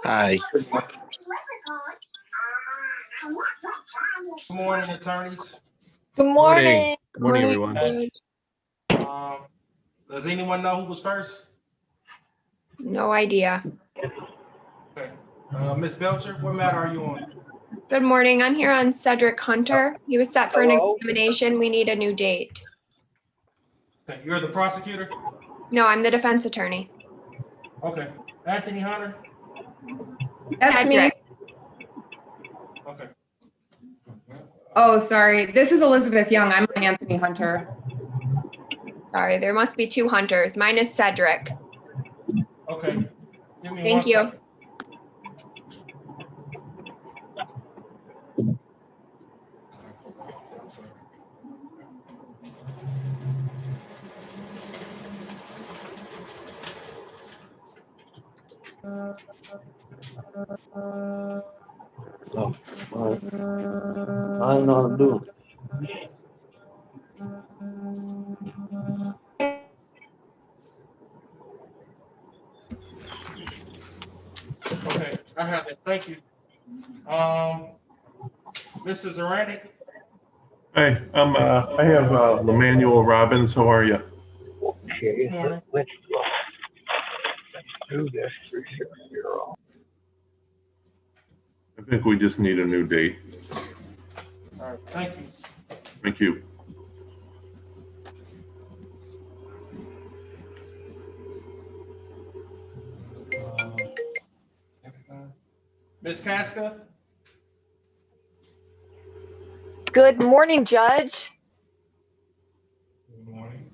Hi. Good morning, attorneys. Good morning. Good morning, everyone. Does anyone know who was first? No idea. Okay. Ms. Belcher, what matter are you on? Good morning. I'm here on Cedric Hunter. He was set for an Hello? examination. We need a new date. Okay, you're the prosecutor? No, I'm the defense attorney. Okay. Anthony Hunter? That's me. Cedric. Okay. Oh, sorry. This is Elizabeth Young. I'm Anthony Hunter. Sorry, there must be two Hunters. Mine is Cedric. Okay. Give me Thank one you. second. Oh, I don't know how to do it. Okay, I have it. Thank you. Mr. Zaranick? Hi, I have Lemanuel Robbins. How are you? Okay, Good morning. let's do this 360. I think we just need a new date. All right, thank you. Thank you. Ms. Casca? Good morning, Judge. Good morning.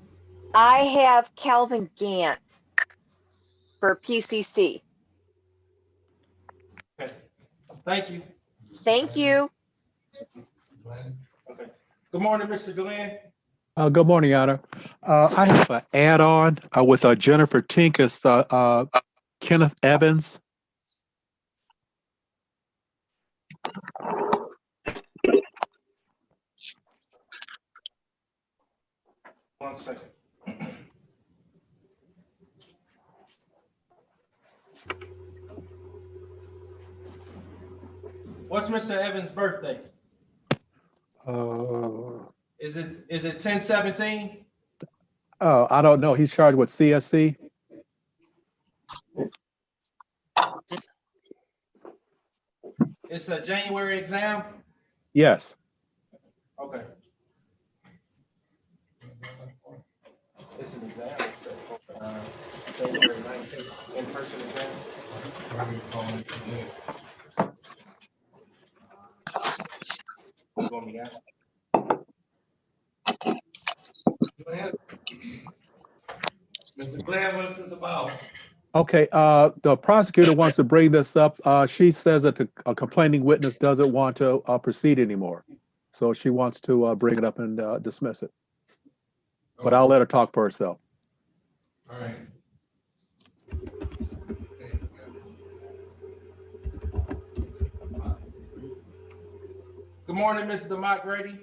I have Calvin Gant for PCC. Okay, thank you. Thank you. Okay. Good morning, Mr. Glenn. Good morning, Your Honor. I have an add-on with Jennifer Tinkus, Kenneth Evans. One second. What's Mr. Evans' birthday? Is it 10/17? I don't know. He's charged with CSC. It's a January exam? Yes. Okay. It's an exam. It's a January 19th in-person exam. You want me to ask? Mr. Glenn, what is this about? Okay. The prosecutor wants to bring this up. She says that a complaining witness doesn't want to proceed anymore. So she wants to bring it up and dismiss it. But I'll let her talk for herself. All right. Good morning, Ms. DeMott Grady.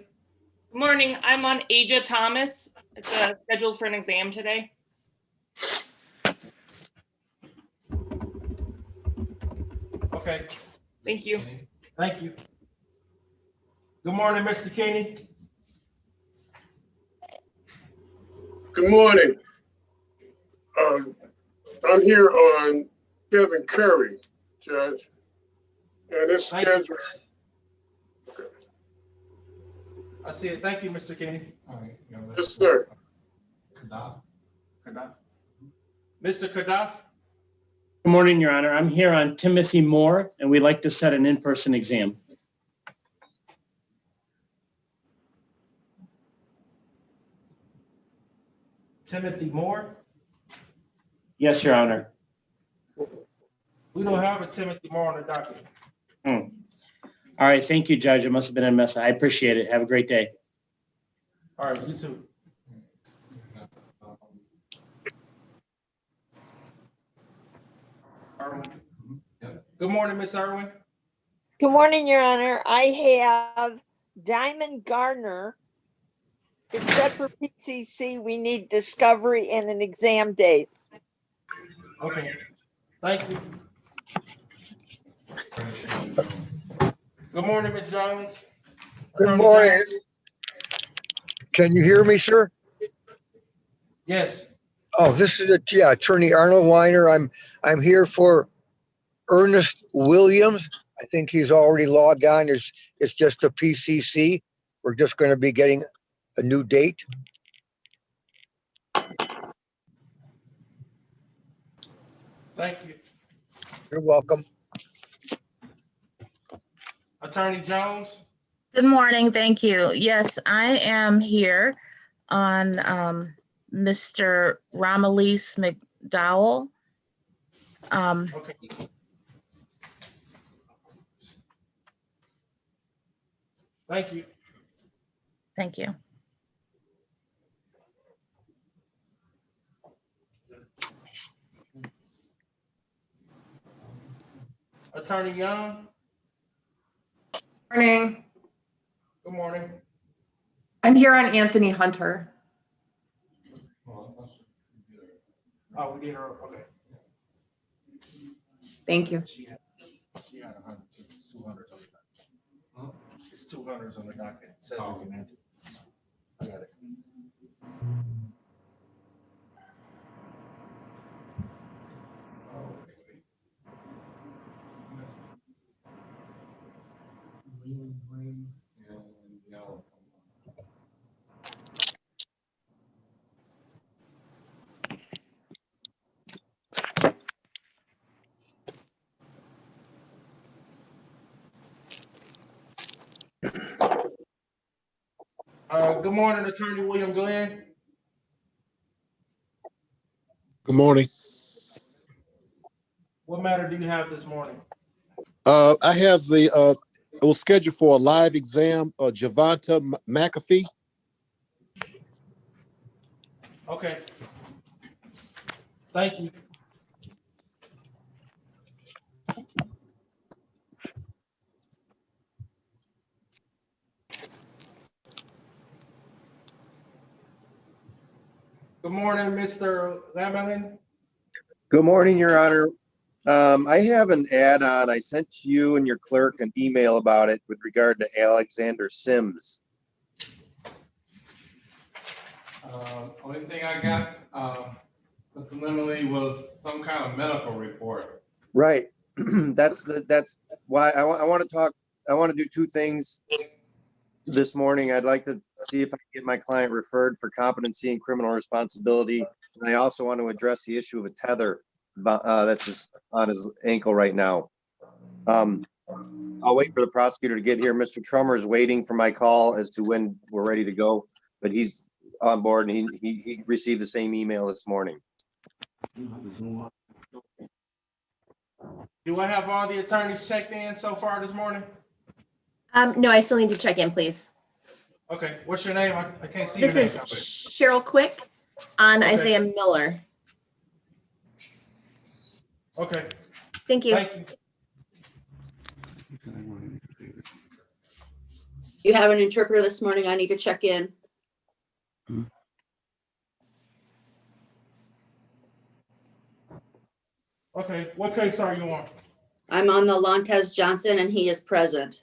Good morning. I'm on Aja Thomas. It's scheduled for an exam today. Okay, Thank you. thank you. Good morning, Mr. Kenny. Good morning. I'm here on Kevin Curry, Judge. And it's Thank you. scheduled. Okay. I see it. Thank you, Mr. Kenny. Yes, sir. Mr. Kadaf? Good morning, Your Honor. I'm here on Timothy Moore, and we'd like to set an in-person exam. Timothy Moore? Yes, Your Honor. We don't have a Timothy Moore on the docket. All right, thank you, Judge. It must have been a mess. I appreciate it. Have a great day. All right, you too. Good morning, Miss Irwin. Good morning, Your Honor. I have Diamond Gardner. Except for PCC, we need discovery and an exam date. Okay. Thank you. Good morning, Ms. Jones. Good Attorney morning. Jones? Can you hear me, sir? Yes. Oh, this is Attorney Arnold Weiner. I'm here for Ernest Williams. I think he's already logged on. It's just a PCC. We're just going to be getting a new date. Thank you. You're welcome. Attorney Jones? Good morning, thank you. Yes, I am here on Mr. Ramillis McDowell. Okay. Thank you. Thank you. Attorney Young? Morning. Good morning. I'm here on Anthony Hunter. Oh, we did her, okay. Thank you. She had 100, 200 on the docket. It's 200 on the docket. Cedric and Anthony. I got it. Good morning, Attorney William Glenn. Good morning. What matter do you have this morning? I have it was scheduled for a live exam, Javonta McAfee. Okay. Thank you. Good morning, Mr. Lamelin. Good morning, Your Honor. I have an add-on. I sent you and your clerk an email about it with regard to Alexander Sims. Only thing I got, Mr. Limley, was some kind of medical report. Right. That's why I want to talk. I want to do two things this morning. I'd like to see if I can get my client referred for competency and criminal responsibility. And I also want to address the issue of a tether that's just on his ankle right now. I'll wait for the prosecutor to get here. Mr. Trummer is waiting for my call as to when we're ready to go, but he's on board and he received the same email this morning. Do I have all the attorneys checked in so far this morning? No, I still need to check in, please. Okay, what's your name? I can't see This your is name. Cheryl Quick on Okay. Isaiah Miller. Okay. Thank you. Thank you. You have an interpreter this morning. I need to check in. Okay, what case are you on? I'm on the Lontez Johnson and he is present.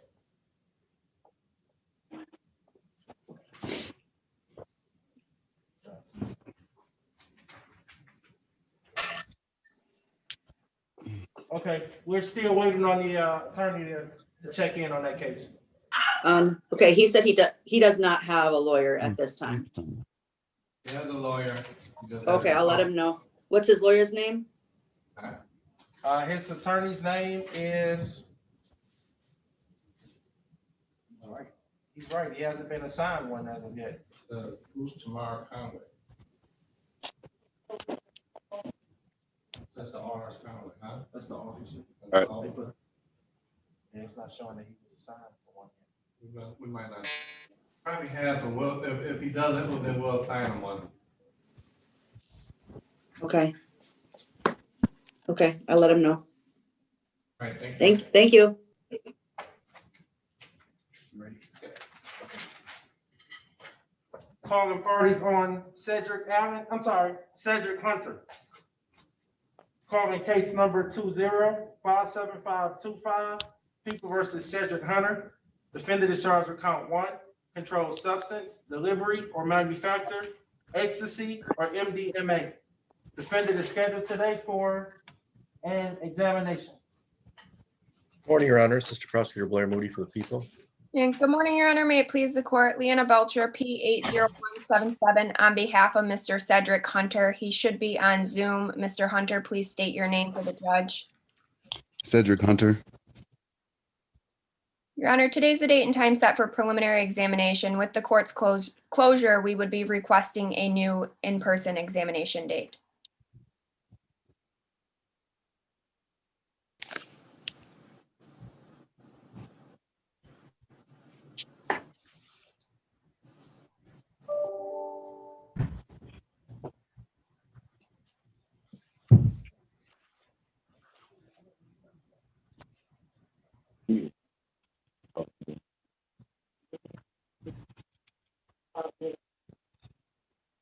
Okay, we're still waiting on the attorney to check in on that case. Okay, he said he does not have a lawyer at this time. He has a lawyer. Okay, I'll let him know. What's his lawyer's name? His attorney's name is. All right, he's right. He hasn't been assigned one as of yet. Who's Tamara Conway? That's the R.S. Conway, huh? That's the officer. All right. Yeah, it's not showing that he was assigned for one yet. We might not. Probably has one. Well, if he doesn't, well, then we'll assign him one. Okay. Okay, I'll let him know. All right, thank you. Thank you. Ready? Okay. Calling parties on Cedric Hunter. Calling case number 20-57525, People versus Cedric Hunter. Defendant is charged with count 1, controlled substance, delivery or manufacture, ecstasy or MDMA. Defendant is scheduled today for an examination. Morning, Your Honor. Assistant Prosecutor Blair Moody for the people. And good morning, Your Honor. May it please the court, Leanna Belcher, P80177, on behalf of Mr. Cedric Hunter. He should be on Zoom. Mr. Hunter, please state your name for the judge. Cedric Hunter. Your Honor, today's the date and time set for preliminary examination. With the court's closure, we would be requesting a new in-person examination date.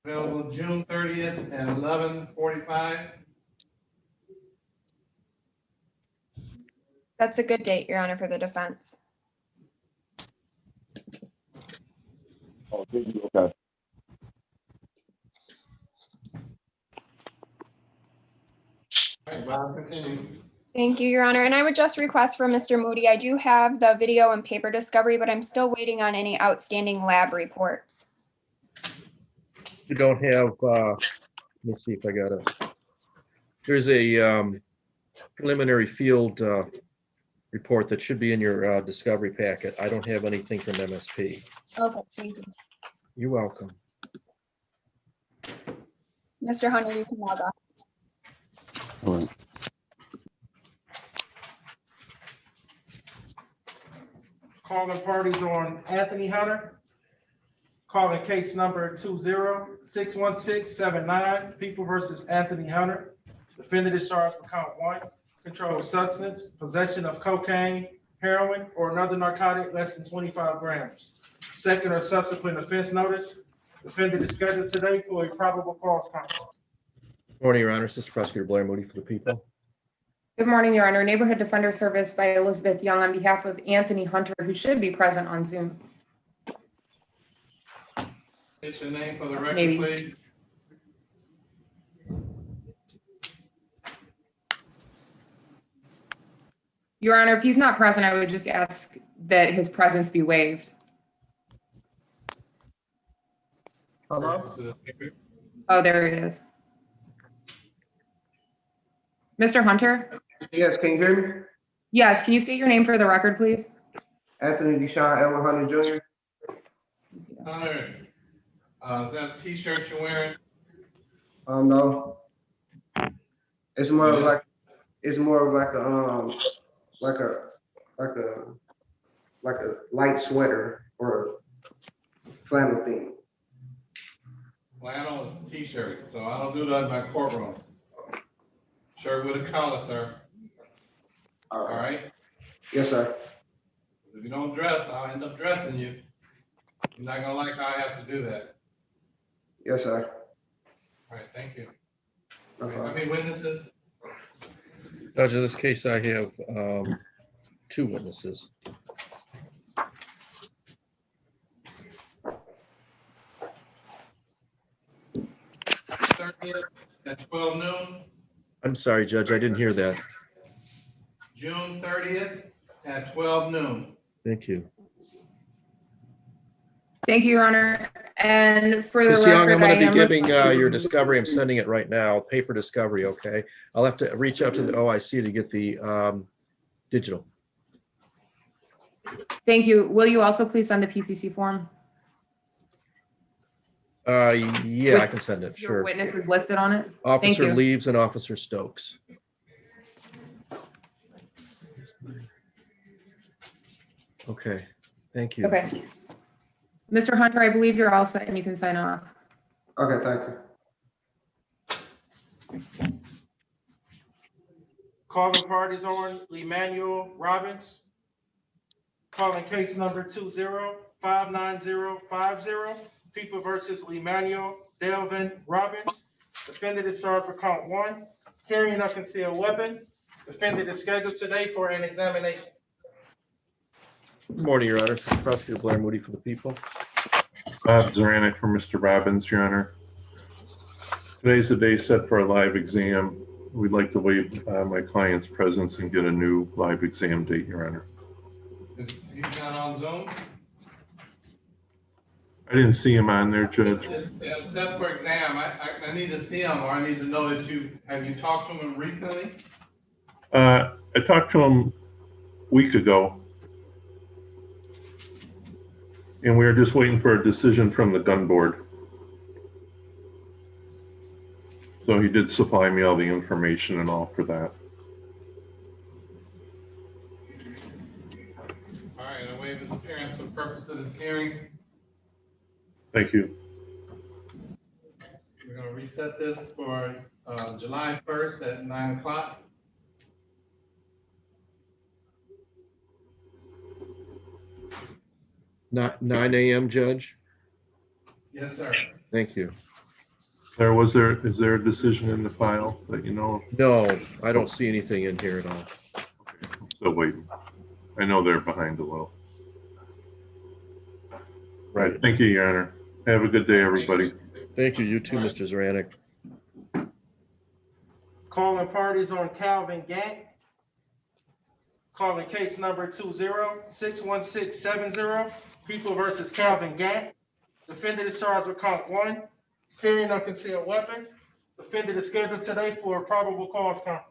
Available June 30th at 11:45. That's a good date, Your Honor, for the defense. Okay. Thank you, Your Honor. And I would just request for Mr. Moody, I do have the video and paper discovery, but I'm still waiting on any outstanding lab reports. You don't have, let me see if I got it. There's a preliminary field report that should be in your discovery packet. I don't have anything from MSP. Okay, thank you. You're welcome. Mr. Hunter, you can log off. All right. Calling parties on Anthony Hunter. Calling case number 20-61679, People versus Anthony Hunter. Defendant is charged with count 1, controlled substance, possession of cocaine, heroin, or another narcotic less than 25 grams. Second or subsequent offense notice. Defendant is scheduled today for a probable cause conference. Morning, Your Honor. Assistant Prosecutor Blair Moody for the people. Good morning, Your Honor. Neighborhood Defender Service by Elizabeth Young on behalf of Anthony Hunter, who should be present on Zoom. State your name for the record, Maybe. please. Your Honor, if he's not present, I would just ask that his presence be waived. Hello? Oh, there he is. Mr. Hunter? Yes, can you hear me? Yes, can you state your name for the record, please? Anthony Deshaun Ellen Hunter Jr. Hunter, is that a t-shirt you're wearing? No. It's more of like a light sweater or a flannel thing. Flannel is a t-shirt, so I don't do that in my courtroom. Shirt with a collar, sir. All right? Yes, sir. If you don't dress, I'll end up dressing you. You're not gonna like how I have to do that. Yes, sir. All right, thank you. No How problem. many witnesses? Judge, in this case, I have 2 witnesses. At 12 noon, I'm sorry, Judge, I didn't hear that. June 30th at 12 noon. Thank you. Thank you, Your Honor. And for the Ms. Young, I'm record, going to I be giving am your discovery. I'm sending it right now, paper discovery, okay? I'll have to reach out to the OIC to get the digital. Thank you. Will you also please send the PCC form? Yeah, I can send it, Your sure. witnesses listed on it? Thank Officer you. Leaves and Officer Stokes. Okay, thank you. Okay. Mr. Hunter, I believe you're all set and you can sign off. Okay, thank you. Calling parties on Emmanuel Robbins. Calling case number 20-59050, People versus Emmanuel Delvin Robbins. Defendant is charged with count 1, carrying a concealed weapon. Defendant is scheduled today for an examination. Good morning, Your Honor. This is Prosecutor Blair Moody for the people. Bob Zaranick for Mr. Robbins, Your Honor. Today's the day set for a live exam. We'd like to waive my client's presence and get a new live exam date, Your Honor. Is he not on Zoom? I didn't see him on there, Judge. Except for exam, I need to see him, or I need to know that have you talked to him recently? I talked to him a week ago, and we were just waiting for a decision from the gun board. So he did supply me all the information and all for that. All right, I waive his appearance for the purpose of this hearing. Thank you. We're going to reset this for July 1st at 9 o'clock. Not 9 a.m., Judge? Yes, sir. Thank you. Is there a decision in the file that you know of? No, I don't see anything in here at all. Okay, I'm still waiting. I know they're behind a little. Right. Thank you, Your Honor. Have a good day, everybody. Thank you. You too, Mr. Zaranick. Calling parties on Calvin Gant. Calling case number 20-61670, People versus Calvin Gant. Defendant is charged with count 1, carrying a concealed weapon. Defendant is scheduled today for a probable cause conference.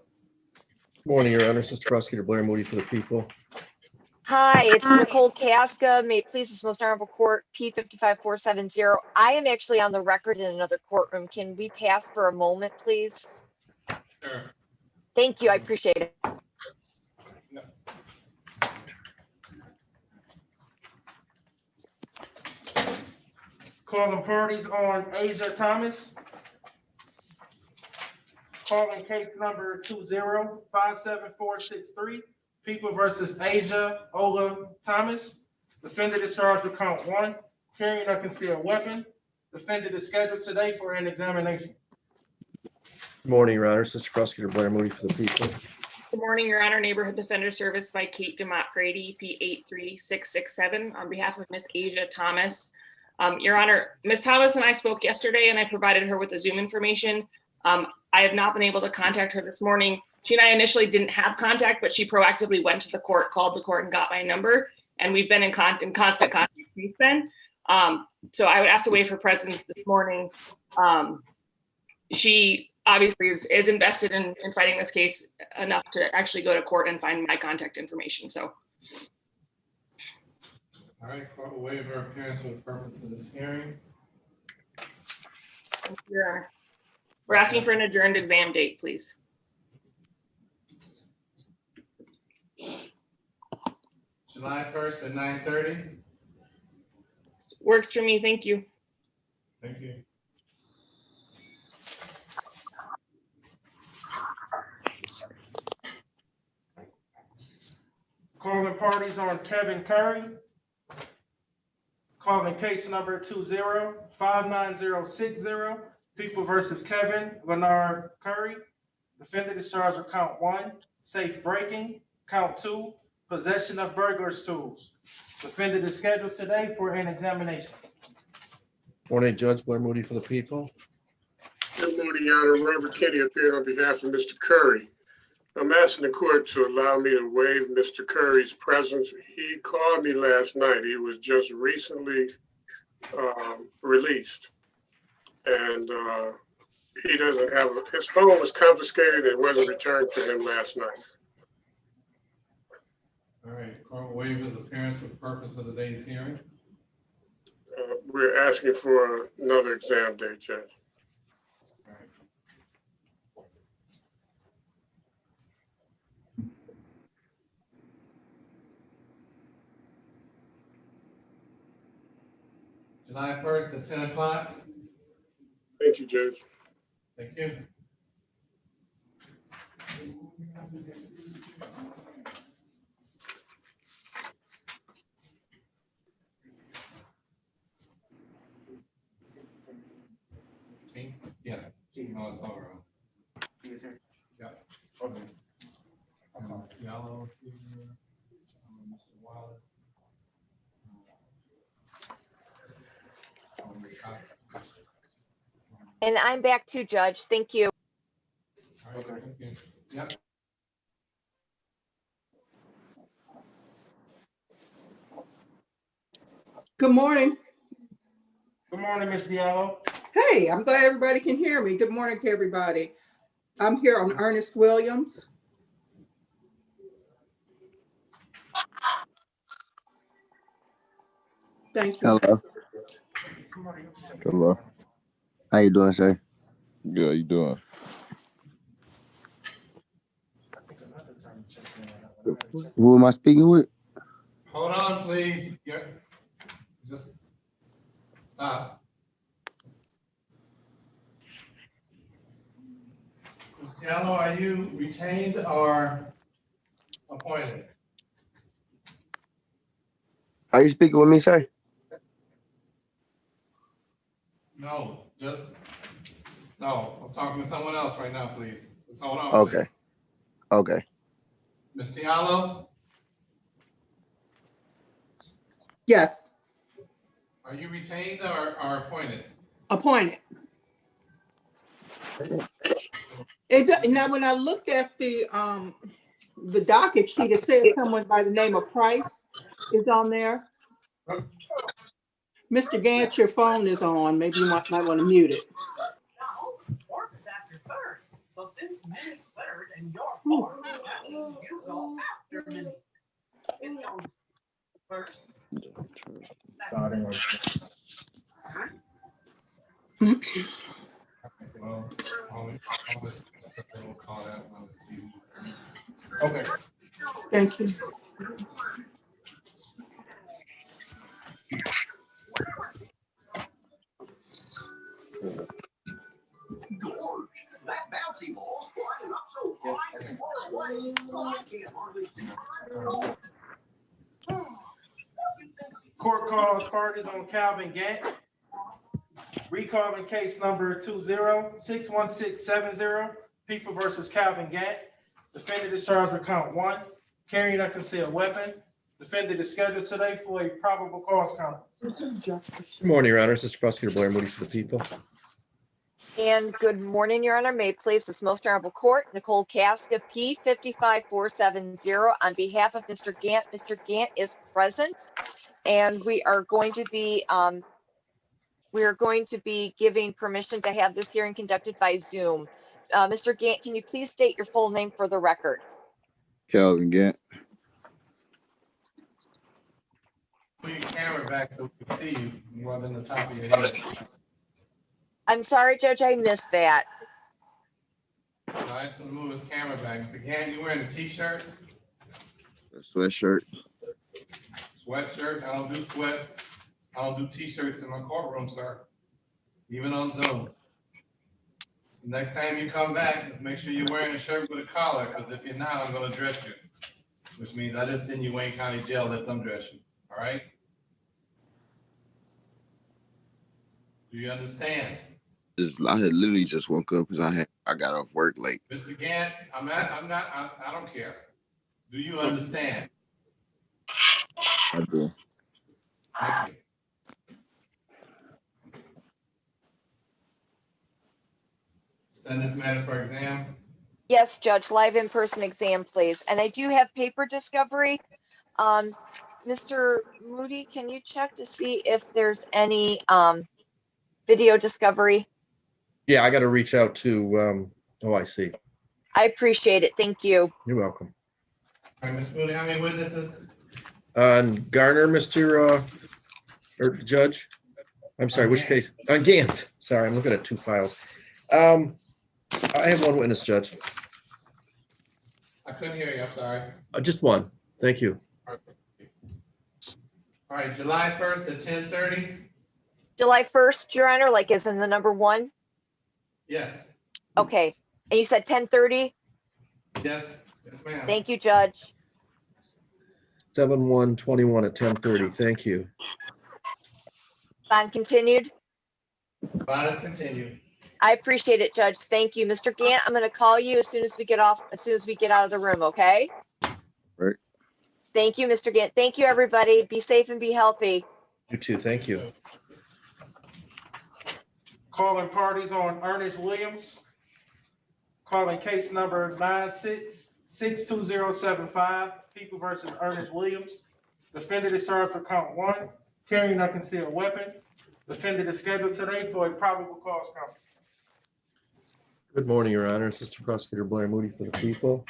Good morning, Your Honor. This is Prosecutor Blair Moody for the people. Hi, it's Nicole Casca. May it please this most honorable court, P55470. I am actually on the record in another courtroom. Can we pass for a moment, please? Sure. Thank you. I appreciate it. Calling parties on Asia Thomas. Calling case number 20-57463, People versus Asia Ola Thomas. Defendant is charged with count 1, carrying a concealed weapon. Defendant is scheduled today for an examination. Good morning, Your Honor. This is Prosecutor Blair Moody for the people. Good morning, Your Honor. Neighborhood Defender Service by Kate DeMott Grady, P83667, on behalf of Miss Asia Thomas. Your Honor, Miss Thomas and I spoke yesterday, and I provided her with the Zoom information. I have not been able to contact her this morning. She and I initially didn't have contact, but she proactively went to the court, called the court, and got my number. And we've been in constant contact since then. So I would have to waive her presence this morning. She obviously is invested in fighting this case enough to actually go to court and find my contact information. So. All right, court will waive her appearance for the purpose of this hearing. Thank you, Your Honor. We're asking for an adjourned exam date, please. July 1st at 9:30. Works for me. Thank you. Thank you. Calling parties on Kevin Curry. Calling case number 20-59060, People versus Kevin Leonard Curry. Defendant is charged with count 1, safe breaking. Count 2, possession of burglar's tools. Defendant is scheduled today for an examination. Morning, Judge Blair Moody for the people. Good morning, Your Honor. Robert Kenny appearing on behalf of Mr. Curry. I'm asking the court to allow me to waive Mr. Curry's presence. He called me last night. He was just recently released. And he doesn't have, his phone was confiscated and wasn't returned to him last night. All right, court will waive his appearance for the purpose of today's hearing. We're asking for another exam date, Judge. All right. July 1st at 10 o'clock. Thank you, Judge. Thank you. Yeah. No, it's all right. Yeah. Okay. Yellow here, Mr. Wallace. And I'm back to Judge. Thank you. Okay. Thank you. Yep. Good morning. Good morning, Ms. Diallo. Hey, I'm glad everybody can hear me. Good morning to everybody. I'm here on Ernest Williams. Thank you. Hello. Hello. How you doing, sir? Good. You doing? Who am I speaking with? Hold on, please. Just stop. Ms. Gallo, are you retained or appointed? Are you speaking with me, sir? No, no, I'm talking to someone else right now, please. Just hold on, Okay. please. Okay. Ms. Diallo, Yes, are you retained or appointed? appointed. Now, when I looked at the docket sheet, it said someone by the name of Price is on there. Mr. Gant, your phone is on. Maybe you might want to mute it. Okay. Thank you. Court calls parties on Calvin Gant. Recalling case number 20-61670, People versus Calvin Gant. Defendant is charged with count 1, carrying a concealed weapon. Defendant is scheduled today for a probable cause count. Good morning, Your Honor. This is Prosecutor Blair Moody for the people. And good morning, Your Honor. May it please this most honorable court, Nicole Casca, P 55470, on behalf of Mr. Gant. Mr. Gant is present, and we are going to be giving permission to have this hearing conducted by Zoom. Mr. Gant, can you please state your full name for the record? Calvin Gant. Put your camera back so we can see you more than the top of your head. I'm sorry, Judge, I missed that. All right, so move his camera back. Mr. Gant, you wearing a t-shirt? A sweatshirt. Sweatshirt? I don't do sweats. I don't do t-shirts in my courtroom, sir. Even on Zoom. So next time you come back, make sure you're wearing a shirt with a collar, because if you're not, I'm gonna dress you. Which means I just send you Wayne County Jail, let them dress you, all right? Do you understand? I had literally just woke up because I got off work late. Mr. Gant, I don't care. Do you understand? I do. Thank you. Send this matter for exam. Yes, Judge, live in-person exam, please. And I do have paper discovery. Mr. Moody, can you check to see if there's any video discovery? Yeah, I got to reach out to, I see. I appreciate it. Thank you. You're welcome. All right, Ms. Moody, how many witnesses? Garner, Mr. or Judge? I'm sorry, which case? Gant. Sorry, I'm looking at two files. I have one witness, Judge. I couldn't hear you, I'm sorry. Just one. Thank you. All right, July 1st at 10:30? July 1st, Your Honor, like is in the number 1? Yes. Okay. And you said 10:30? Yes, yes, ma'am. Thank you, Judge. 7/1/21 at 10:30. Thank you. Bond continued. Bond is continued. I appreciate it, Judge. Thank you. Mr. Gant, I'm going to call you as soon as we get out of the room, okay? Right. Thank you, Mr. Gant. Thank you, everybody. Be safe and be healthy. You too. Thank you. Calling parties on Ernest Williams. Calling case number 96-62075, People versus Ernest Williams. Defendant is charged for count 1, carrying a concealed weapon. Defendant is scheduled today for a probable cause conference. Good morning, Your Honor. Assistant Prosecutor Blair Moody for the people.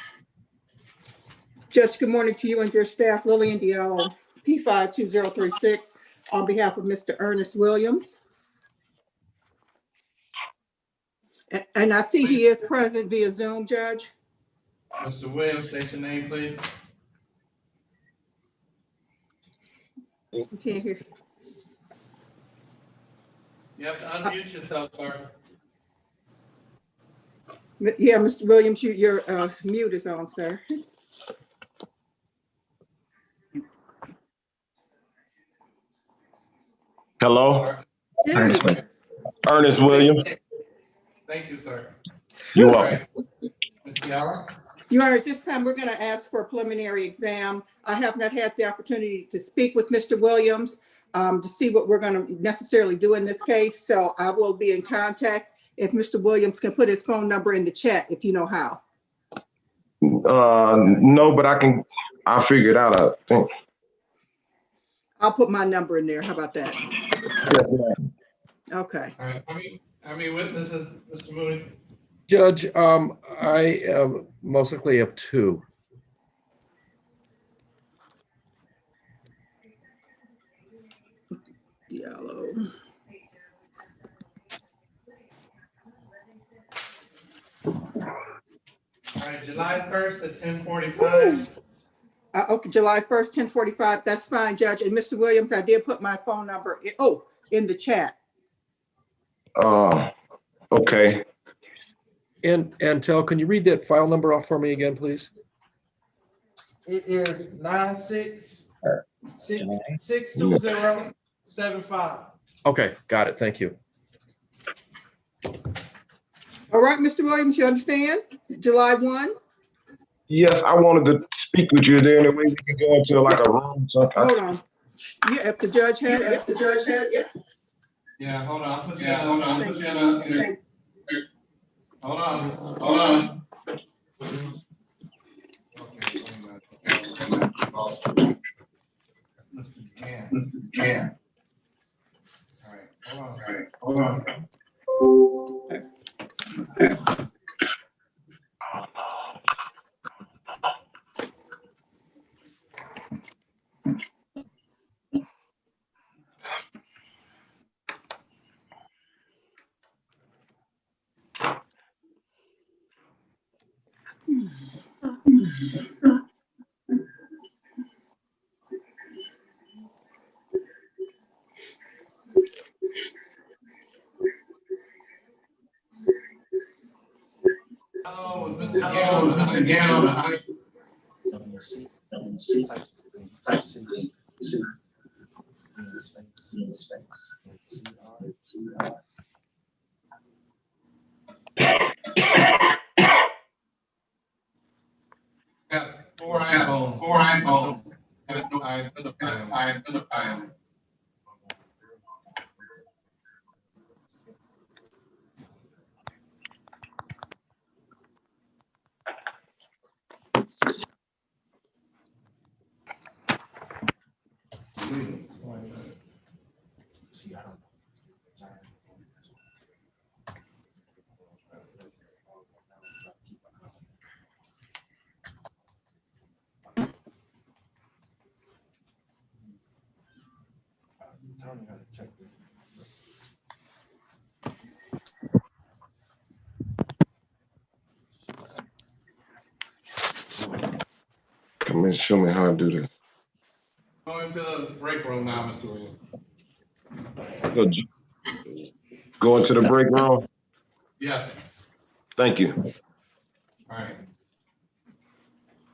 Judge, good morning to you and your staff. Lillian Diallo, P52036, on behalf of Mr. Ernest Williams. And I see he is present via Zoom, Judge. Mr. Williams, state your name, please. We can't hear. You have to unmute yourself, sir. Yeah, Mr. Williams, your mute is on, sir. Hello? Yeah. Ernest Williams. Thank you, sir. You're All welcome. right. Ms. Tiara? Your Honor, at this time, we're going to ask for a preliminary exam. I have not had the opportunity to speak with Mr. Williams to see what we're going to necessarily do in this case. So I will be in contact if Mr. Williams can put his phone number in the chat, if you know how. No, but I'll figure it out, I think. I'll put my number in there. How about that? Yes, ma'am. Okay. All right. How many witnesses, Mr. Moody? Judge, I most likely have 2. Yellow. All right, July 1st at 10:45. Okay, July 1st, 10:45. That's fine, Judge. And Mr. Williams, I did put my phone number in the chat. Okay. And Tel, can you read that file number off for me again, please? It is 96-62075. Okay, got it. Thank you. All right, Mr. Williams, you understand? July 1? Yes, I wanted to speak with you. Is there any way we can go into like a room? Hold on. Yeah, if the judge had, yeah. Yeah, hold on. I'll put you in. Hold on. Yeah. All right, hold on. Hello, Mr. Gallo. Got 4 iPhones. 4 iPhones. I put the file. Come in, show me how to do this. Go into the break room now, Mr. Williams. Go into the break room. Yes. Thank you. All right.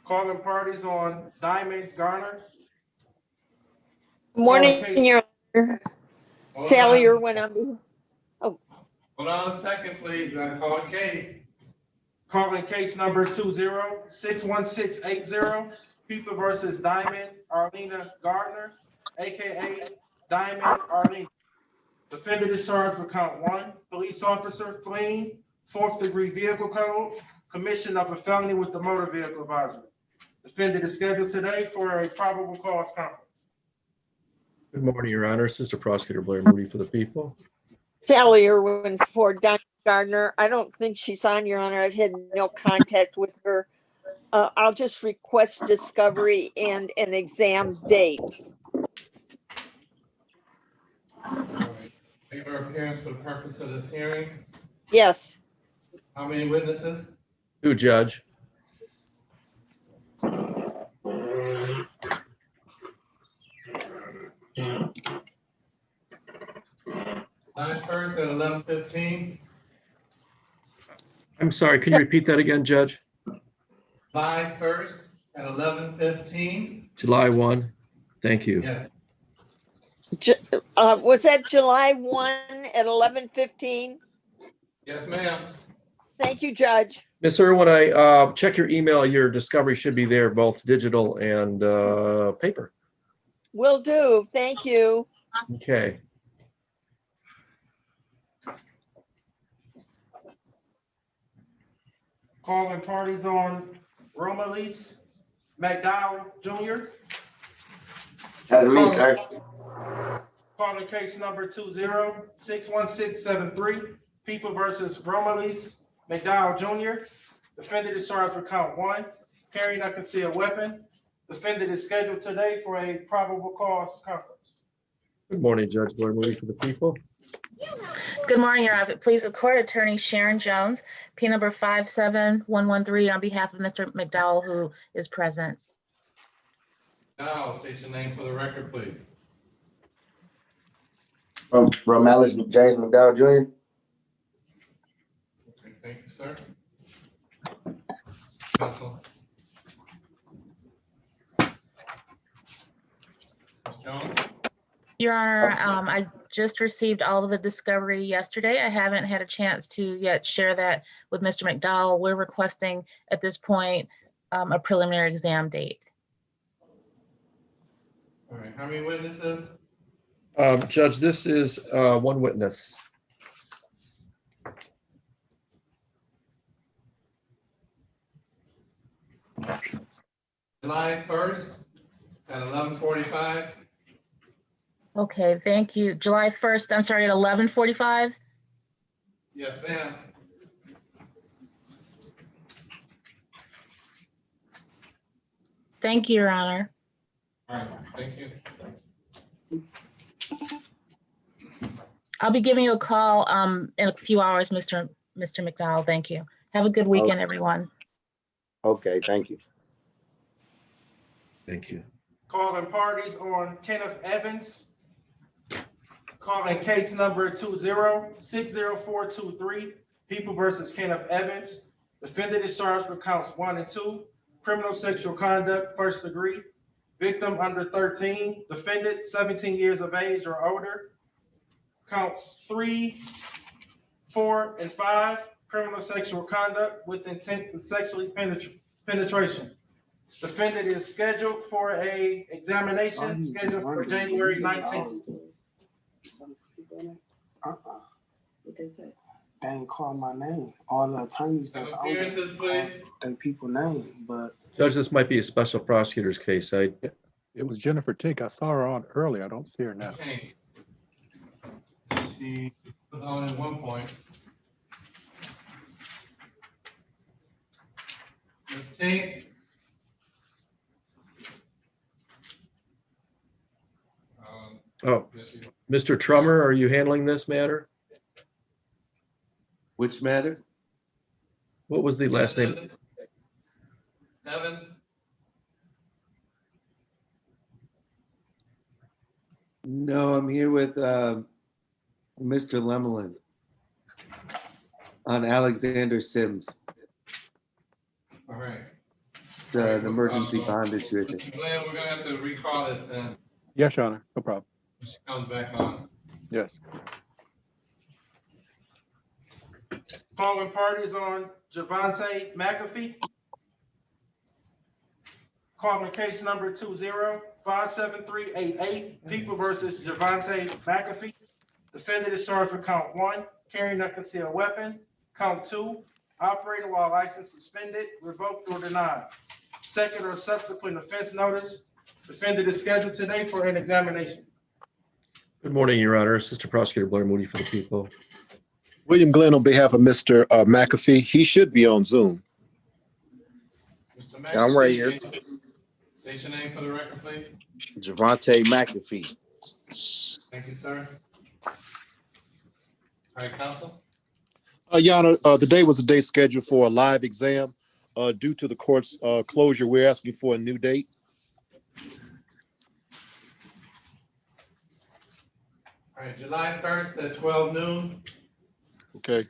Calling parties on Diamond Garner. Good morning, Your Honor. Sally Irwin on behalf. Oh, Hold on a second, please. You gotta call a case. Calling case number 20-61680, People versus Diamond Arlena Gardner, AKA Diamond Arlena. Defendant is charged with count 1, police officer fleeing, 4th degree vehicle code, commission of a felony with the motor vehicle advisory. Defendant is scheduled today for a probable cause conference. Good morning, Your Honor. Assistant Prosecutor Blair Moody for the people. Sally Irwin for Diamond Gardner. I don't think she's on, Your Honor. I've had no contact with her. I'll just request discovery and an exam date. Make her appearance for the purpose of this hearing. Yes. How many witnesses? 2, Judge. July 1st at 11:15. I'm sorry, can you repeat that again, Judge? July 1st at 11:15. July 1. Thank you. Yes. Was that July 1 at 11:15? Yes, ma'am. Thank you, Judge. Ms. Irwin, I check your email. Your discovery should be there, both digital and paper. Will do. Thank you. Okay. Calling parties on Romalise McDowell Jr. That's me, sir. Calling case number 20-61673, People versus Romalise McDowell Jr. Defendant is charged with count 1, carrying a concealed weapon. Defendant is scheduled today for a probable cause conference. Good morning, Judge Blair Moody for the people. Good morning, Your Honor. Please, the court attorney Sharon Jones, P number 57113 on behalf of Mr. McDowell, who is present. Now, state your name for the record, please. From Alice James McDowell Jr. Okay, thank you, sir. Counsel. Ms. Jones? Your Honor, I just received all of the discovery yesterday. I haven't had a chance to yet share that with Mr. McDowell. We're requesting at this point a preliminary exam date. All right, how many witnesses? Judge, this is 1 witness. July 1st at 11:45. Okay, thank you. July 1st, I'm sorry, at 11:45? Yes, ma'am. Thank you, Your Honor. All right, thank you. I'll be giving you a call in a few hours, Mr. McDowell. Thank you. Have a good weekend, everyone. Okay, thank you. Thank you. Calling parties on Kenneth Evans. Calling case number 20-60423, People versus Kenneth Evans. Defendant is charged with counts 1 and 2, criminal sexual conduct, 1st degree. Victim under 13, defendant 17 years of age or older. Counts 3, 4, and 5, criminal sexual conduct with intent to sexually penetration. Defendant is scheduled for a examination scheduled for January 19th. What they say? They ain't called my name. All the attorneys that's on there, they people name, but Judge, this might be a special prosecutor's case. It was Jennifer Tick. I saw her on earlier. I don't see her now. Okay. She was on at one point. Ms. Tink? Oh, Mr. Trummer, are you handling this matter? Which matter? What was the last name? Evans? No, I'm here with Mr. Lemelin on Alexander Sims. All right. It's an emergency bond issue, I think. Mr. Glenn, we're gonna have to recall this then. Yes, Your Honor. No problem. She comes back on. Yes. Calling parties on Javante McAfee. Calling case number 20-57388, People versus Javante McAfee. Defendant is charged with count 1, carrying a concealed weapon. Count 2, operating while license suspended, revoked, or denied. Second or subsequent offense notice. Defendant is scheduled today for an examination. Good morning, Your Honor. Assistant Prosecutor Blair Moody for the people. William Glenn on behalf of Mr. McAfee. He should be on Zoom. Mr. Yeah, I'm right here. State your name for the record, please. Javante McAfee. Thank you, sir. All right, counsel. Your Honor, the day was a day scheduled for a live exam. Due to the court's closure, we're asking for a new date. All right, July 1st at 12 noon. Okay.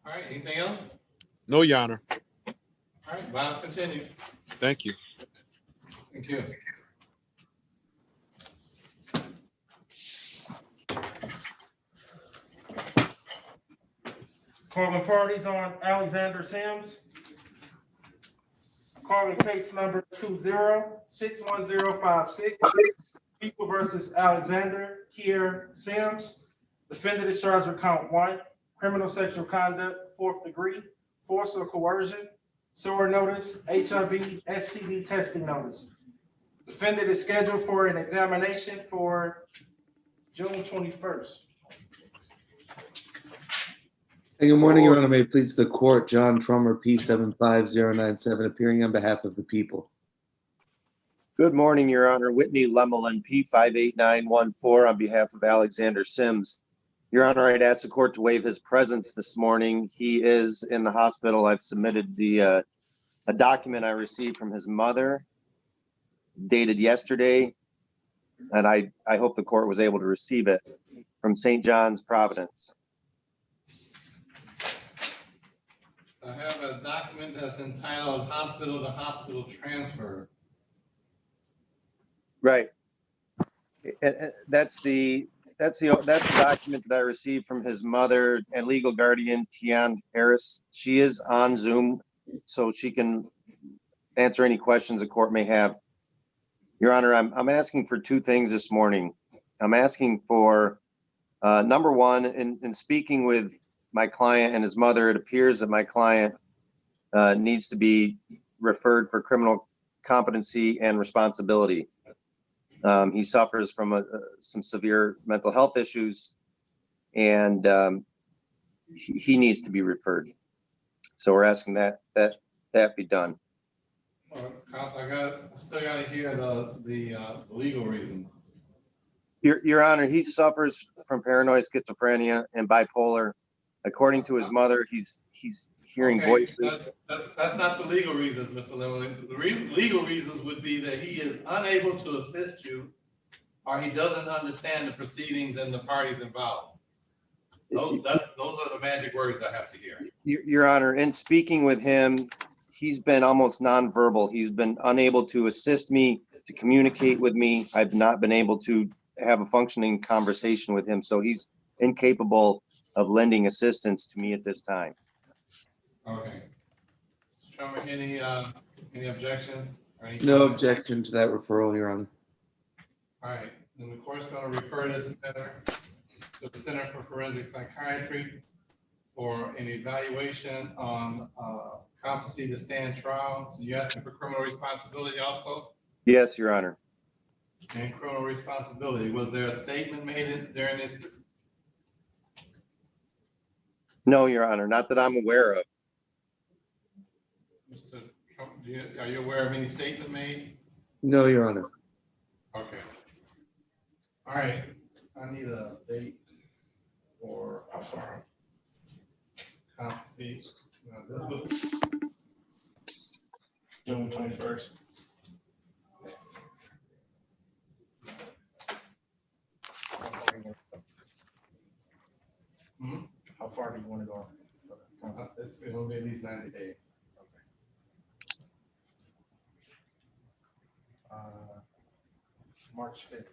All right, anything else? No, Your Honor. All right, violence continue. Thank you. Thank you. Calling parties on Alexander Sims. Calling case number 20-61056, People versus Alexander Kier Sims. Defendant is charged with count 1, criminal sexual conduct, 4th degree, force or coercion, SOR notice, HIV, STD testing notice. Defendant is scheduled for an examination for June 21st. Hey, good morning, Your Honor. May it please the court, John Trummer, P75097, appearing on behalf of the people. Good morning, Your Honor. Whitney Lemelin, P58914, on behalf of Alexander Sims. Your Honor, I'd ask the court to waive his presence this morning. He is in the hospital. I've submitted a document I received from his mother dated yesterday, and I hope the court was able to receive it from St. John's, Providence. I have a document that's entitled Hospital to Hospital Transfer. Right. And that's the document that I received from his mother and legal guardian, Tian Harris. She is on Zoom, so she can answer any questions the court may have. Your Honor, I'm asking for two things this morning. I'm asking for, number one, in speaking with my client and his mother, it appears that my client needs to be referred for criminal competency and responsibility. He suffers from some severe mental health issues, and he needs to be referred. So we're asking that be done. Well, counsel, I still got to hear the legal reasons. Your Honor, he suffers from paranoid schizophrenia and bipolar. According to his mother, he's hearing voices. That's not the legal reasons, Mr. Lemelin. The legal reasons would be that he is unable to assist you, or he doesn't understand the proceedings and the parties involved. Those are the magic words I have to hear. Your Honor, in speaking with him, he's been almost nonverbal. He's been unable to assist me, to communicate with me. I've not been able to have a functioning conversation with him, so he's incapable of lending assistance to me at this time. Okay. Show me any objections? Or any No comments? objection to that referral, Your Honor. All right, then the court's going to refer this matter to the Center for Forensic Psychiatry for an evaluation on competency to stand trial. So you asking for criminal responsibility also? Yes, Your Honor. And criminal responsibility, was there a statement made during this? No, Your Honor, not that I'm aware of. Mr. Trump, are you aware of any statement made? No, Your Honor. Okay. All right, I need a date for competency. This was June 21st. How far do you want to go? It's going to be at least 90 days. March 5th.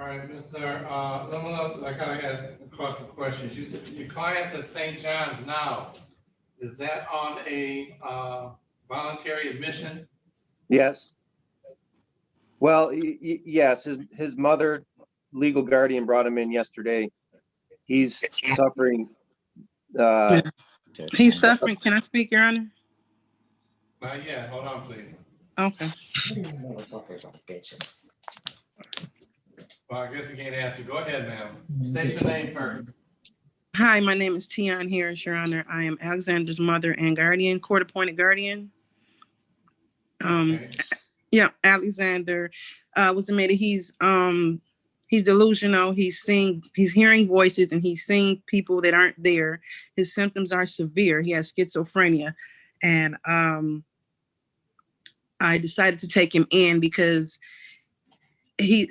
All right, Mr. Ronald, I gotta ask a couple of questions. You said your client's at St. John's now. Is that on a voluntary admission? Yes. Well, yes, his mother, legal guardian brought him in yesterday. He's suffering. He's suffering. Can I speak, Your Honor? Not yet. Hold on, please. Okay. Well, I guess you can't answer. Go ahead, ma'am. State your name first. Hi, my name is Tion Harris, Your Honor. I am Alexander's mother and guardian, court-appointed guardian. Okay. Yeah, Alexander was admitted. He's delusional. He's hearing voices and he's seeing people that aren't there. His symptoms are severe. He has schizophrenia, and I decided to take him in because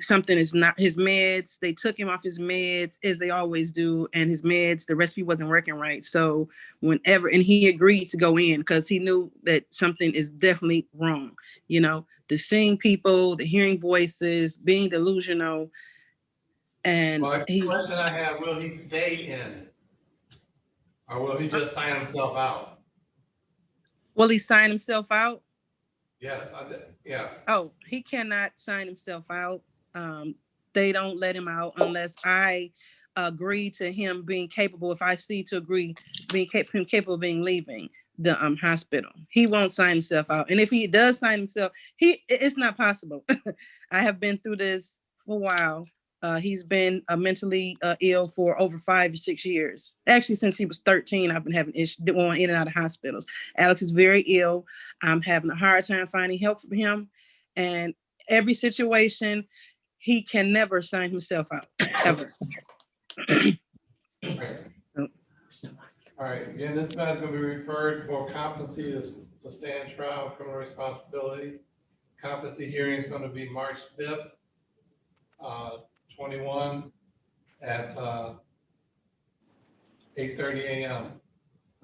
something is not his meds. They took him off his meds as they always do, and his meds, the recipe wasn't working right. So and he agreed to go in because he knew that something is definitely wrong. You know, the seeing people, the hearing voices, being delusional, and Well, the question I have: will he stay in, or will he just sign himself out? Will he sign himself out? Yes, yeah. Oh, he cannot sign himself out. They don't let him out unless I agree to him being capable. If I see to agree him capable of leaving the hospital, he won't sign himself out. And if he does sign himself, it's not possible. I have been through this for a while. He's been mentally ill for over 5 or 6 years. Actually, since he was 13, I've been having issues going in and out of hospitals. Alex is very ill. I'm having a hard time finding help for him. And every situation, he can never sign himself out, ever. All right, again, this man's gonna be referred for competency to stand trial, criminal responsibility. Competency hearing is gonna be March 5th, 21 at 8:30 a.m.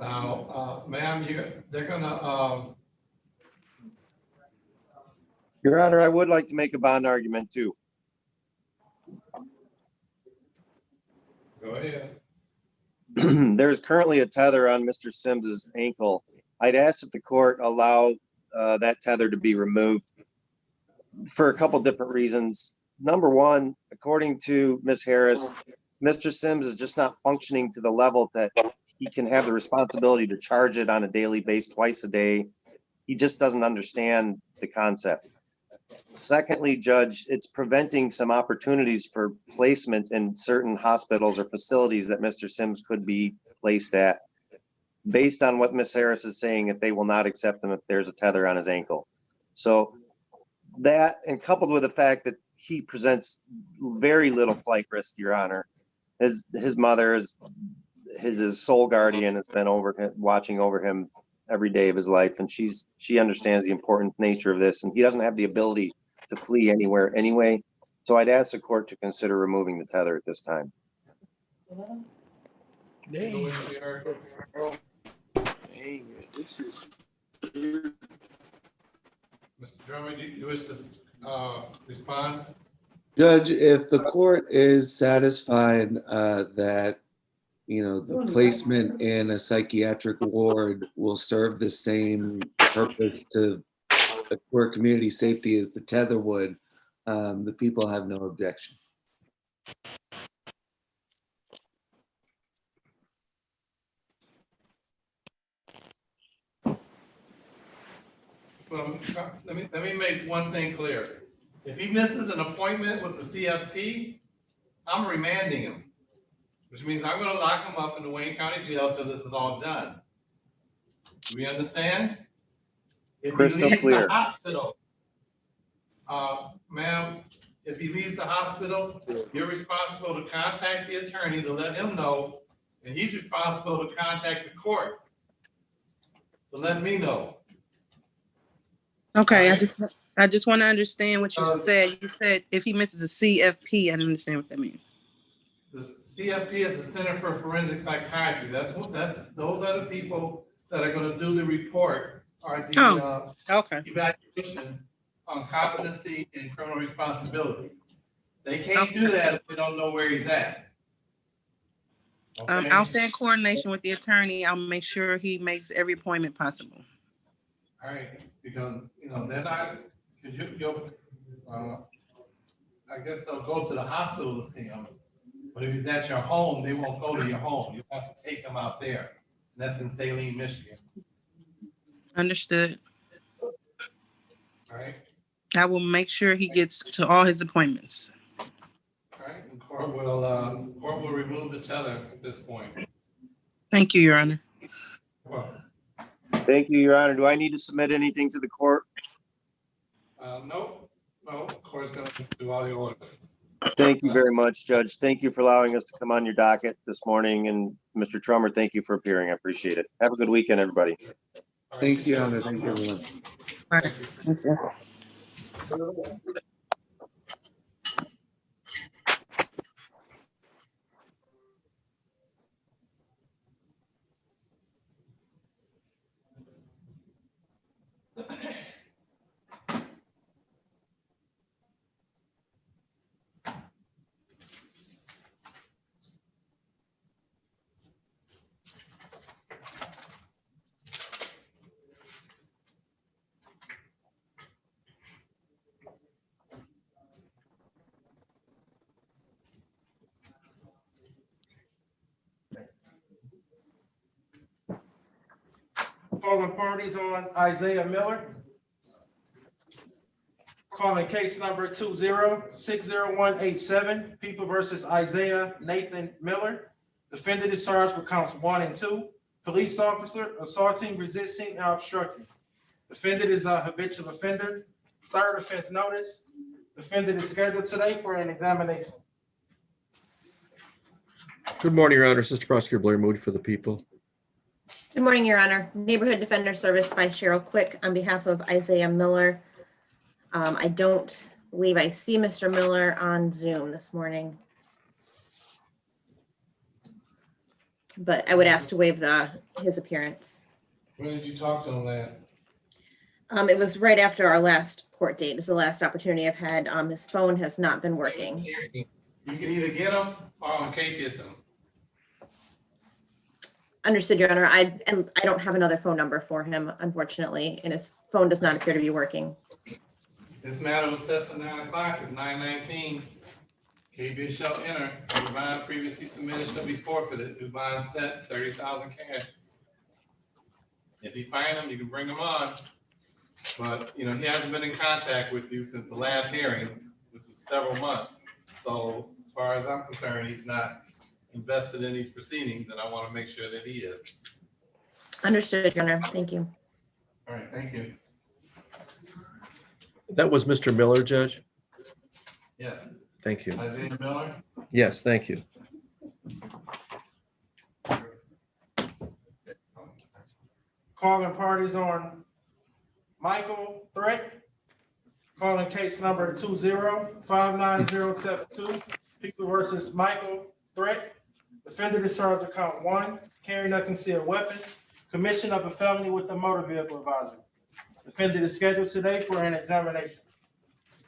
Now, ma'am, they're gonna, Your Honor, I would like to make a bond argument too. go ahead. There's currently a tether on Mr. Sims's ankle. I'd ask that the court allow that tether to be removed for a couple different reasons. Number one, according to Ms. Harris, Mr. Sims is just not functioning to the level that he can have the responsibility to charge it on a daily basis, twice a day. He just doesn't understand the concept. Secondly, Judge, it's preventing some opportunities for placement in certain hospitals or facilities that Mr. Sims could be placed at, based on what Ms. Harris is saying, that they will not accept him if there's a tether on his ankle. So that, and coupled with the fact that he presents very little flight risk, Your Honor. His mother is his sole guardian, has been watching over him every day of his life, and she understands the important nature of this, and he doesn't have the ability to flee anywhere anyway. So I'd ask the court to consider removing the tether at this time. Mr. Drummond, you wish to respond? Judge, if the court is satisfied that, the placement in a psychiatric ward will serve the same purpose for community safety as the tether would, the people have no objection. well, let me make one thing clear. If he misses an appointment with the CFP, I'm remanding him, which means I'm gonna lock him up in the Wayne County Jail till this is all done. Do we understand? If he Crystal leaves clear. the hospital, ma'am, if he leaves the hospital, you're responsible to contact the attorney to let him know, and he's responsible to contact the court to let me know. Okay, Alright. I just want to understand what you said. You said if he misses a CFP, I don't understand what that means. The CFP is the Center for Forensic Psychiatry. Those are the people that are gonna do the report or the Okay. evaluation on competency and criminal responsibility. They can't do that if they don't know where he's at. Okay? I'll stay in coordination with the attorney. I'll make sure he makes every appointment possible. All right, because, they're not, because I guess they'll go to the hospital to see him. But if he's at your home, they won't go to your home. You have to take him out there. And that's in Saline, Michigan. Understood. All right. I will make sure he gets to all his appointments. All right. And court will remove the tether at this point. Thank you, Your Honor. Well, Thank you, Your Honor. Do I need to submit anything to the court? no, court's gonna do all the orders. Thank you very much, Judge. Thank you for allowing us to come on your docket this morning. And Mr. Trummer, thank you for appearing. I appreciate it. Have a good weekend, everybody. Thank you, Honor. Thank you, everyone. All right. Thank you. Calling parties on Isaiah Miller. Calling case number 20-60187, People versus Isaiah Nathan Miller. Defendant is charged with counts 1 and 2. Police officer assaulting, resisting, and obstructing. Defendant is a habitual offender. Third offense notice. Defendant is scheduled today for an examination. Good morning, Your Honor. Assistant Prosecutor Blair Moody for the people. Good morning, Your Honor. Neighborhood Defender Service by Cheryl Quick on behalf of Isaiah Miller. I don't believe I see Mr. Miller on Zoom this morning, but I would ask to waive his appearance. When did you talk to him last? It was right after our last court date. It's the last opportunity I've had. His phone has not been working. You can either get him or on KPS him. Understood, Your Honor. I don't have another phone number for him, unfortunately, and his phone does not appear to be working. This matter was set for 9 o'clock. It's 9:19. KBS shall enter. New bond previously submitted shall be forfeited. New bond set, 30,000 cash. If you find him, you can bring him on. But, he hasn't been in contact with you since the last hearing, which is several months. So as far as I'm concerned, he's not invested in these proceedings, and I want to make sure that he is. Understood, Your Honor. Thank you. All right, thank you. That was Mr. Miller, Judge? Yes. Thank you. Isaiah Miller? Yes, thank you. Calling parties on Michael Threat. Calling case number 20-59072, People versus Michael Threat. Defendant is charged with count 1, carrying a concealed weapon, commission of a felony with a motor vehicle advisor. Defendant is scheduled today for an examination.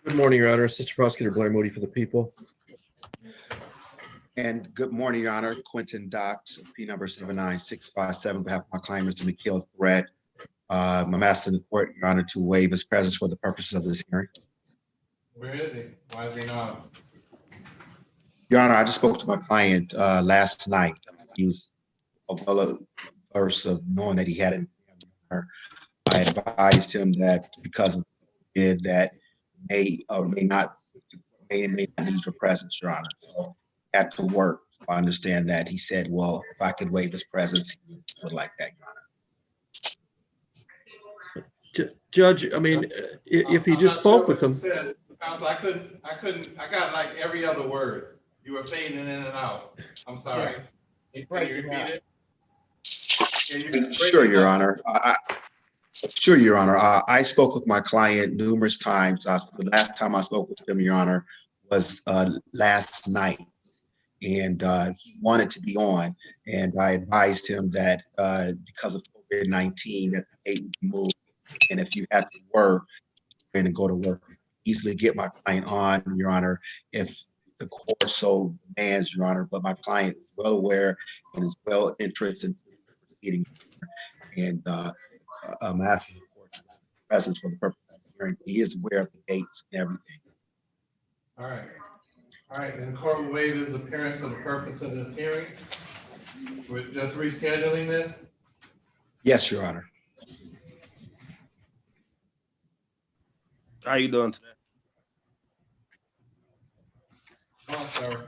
Good morning, Your Honor. Assistant Prosecutor Blair Moody for the people. And good morning, Your Honor. Quentin Dox, P number 79657, on behalf of my client, Mr. Mikhail Threat. I'm asking the court, Your Honor, to waive his presence for the purposes of this hearing. Where is he? Why is he not? Your Honor, I just spoke to my client last night. He was well versed of knowing that he had an I advised him that because of it, that may or may not need your presence, Your Honor. So had to work. I understand that. He said, well, if I could waive his presence, he would like that, Your Honor. Judge, I mean, if he I'm just not sure spoke with what you him, said. Counsel, I got like every other word. You were fading in and out. I'm sorry. Can you repeat it? Can you break Sure, it Your down? Honor. Sure, Your Honor. I spoke with my client numerous times. The last time I spoke with him, Your Honor, was last night. And he wanted to be on. And I advised him that because of COVID-19, that the date would be moved. And if you had to work and go to work, easily get my client on, Your Honor, if the court so demands, Your Honor. But my client is well aware and is well interested in proceeding. And I'm asking the court to presence for the purpose of the hearing. He is aware of the dates and everything. All right. All right, and the court will waive his appearance for the purpose of this hearing. We're just rescheduling this? Yes, Your Honor. How you doing today? Come on, sir.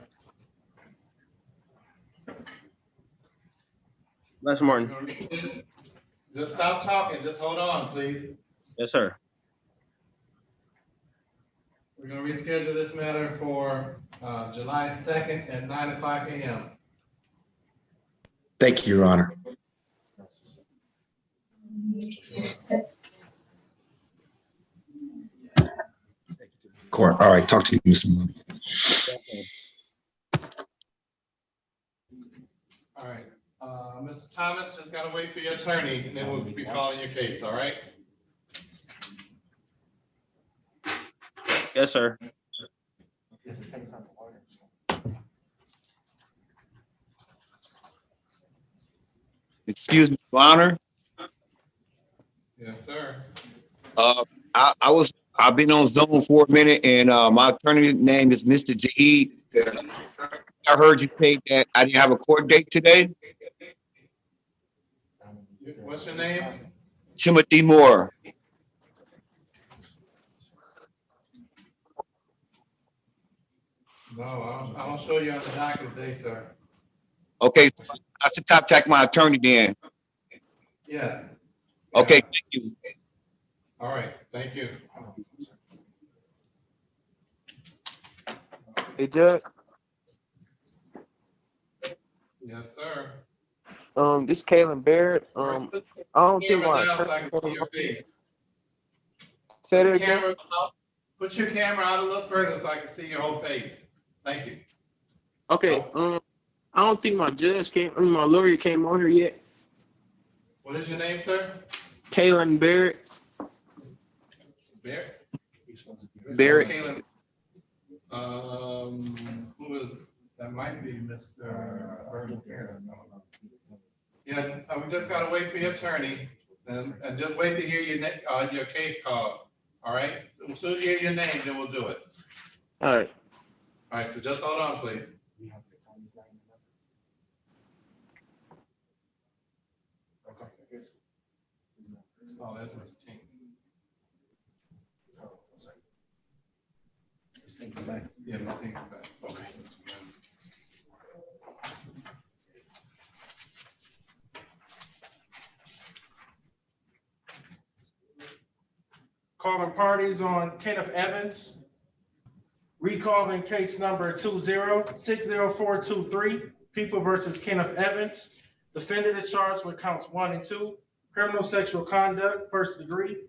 Last morning. Just stop talking. Just hold on, please. Yes, sir. We're going to reschedule this matter for July 2nd at 9:00 a.m. Thank you, Your Honor. Court. All right, talk to you, Mr. Mooney. All right. Mr. Thomas, just got to wait for your attorney, and then we'll be calling your case, all right? Yes, sir. Excuse me, Your Honor. Yes, sir. I've been on Zoom for a minute, and my attorney's name is Mr. Jaheed. I heard you say that I didn't have a court date today. What's your name? Timothy Moore. No, I don't show you on the docket today, sir. Okay, so I should contact my attorney then. Yes. Okay, thank you. All right, thank you. Hey, Judge. Yes, sir. This is Kaylin Barrett. I don't think Camera my down so I attorney. can see your face. Say that Put your again. camera out. Put your camera out a little further so I can see your whole face. Thank you. Okay. I don't think my judge came. I mean, my lawyer came on here yet. What is your name, sir? Kaylin Barrett. Barrett? Barrett. Kaylin. Who is, that might be Mr. Virgil here. Yeah, we just gotta wait for your attorney and just wait to hear your case called. All right? As soon as you hear your name, then we'll do it. All right. All right, so just hold on, please. Oh, that was Tink. Yeah, my Tink is back. Okay. Calling parties on Kenneth Evans. Recalling case number 20-60423, People versus Kenneth Evans. Defendant is charged with counts 1 and 2, criminal sexual conduct, first degree.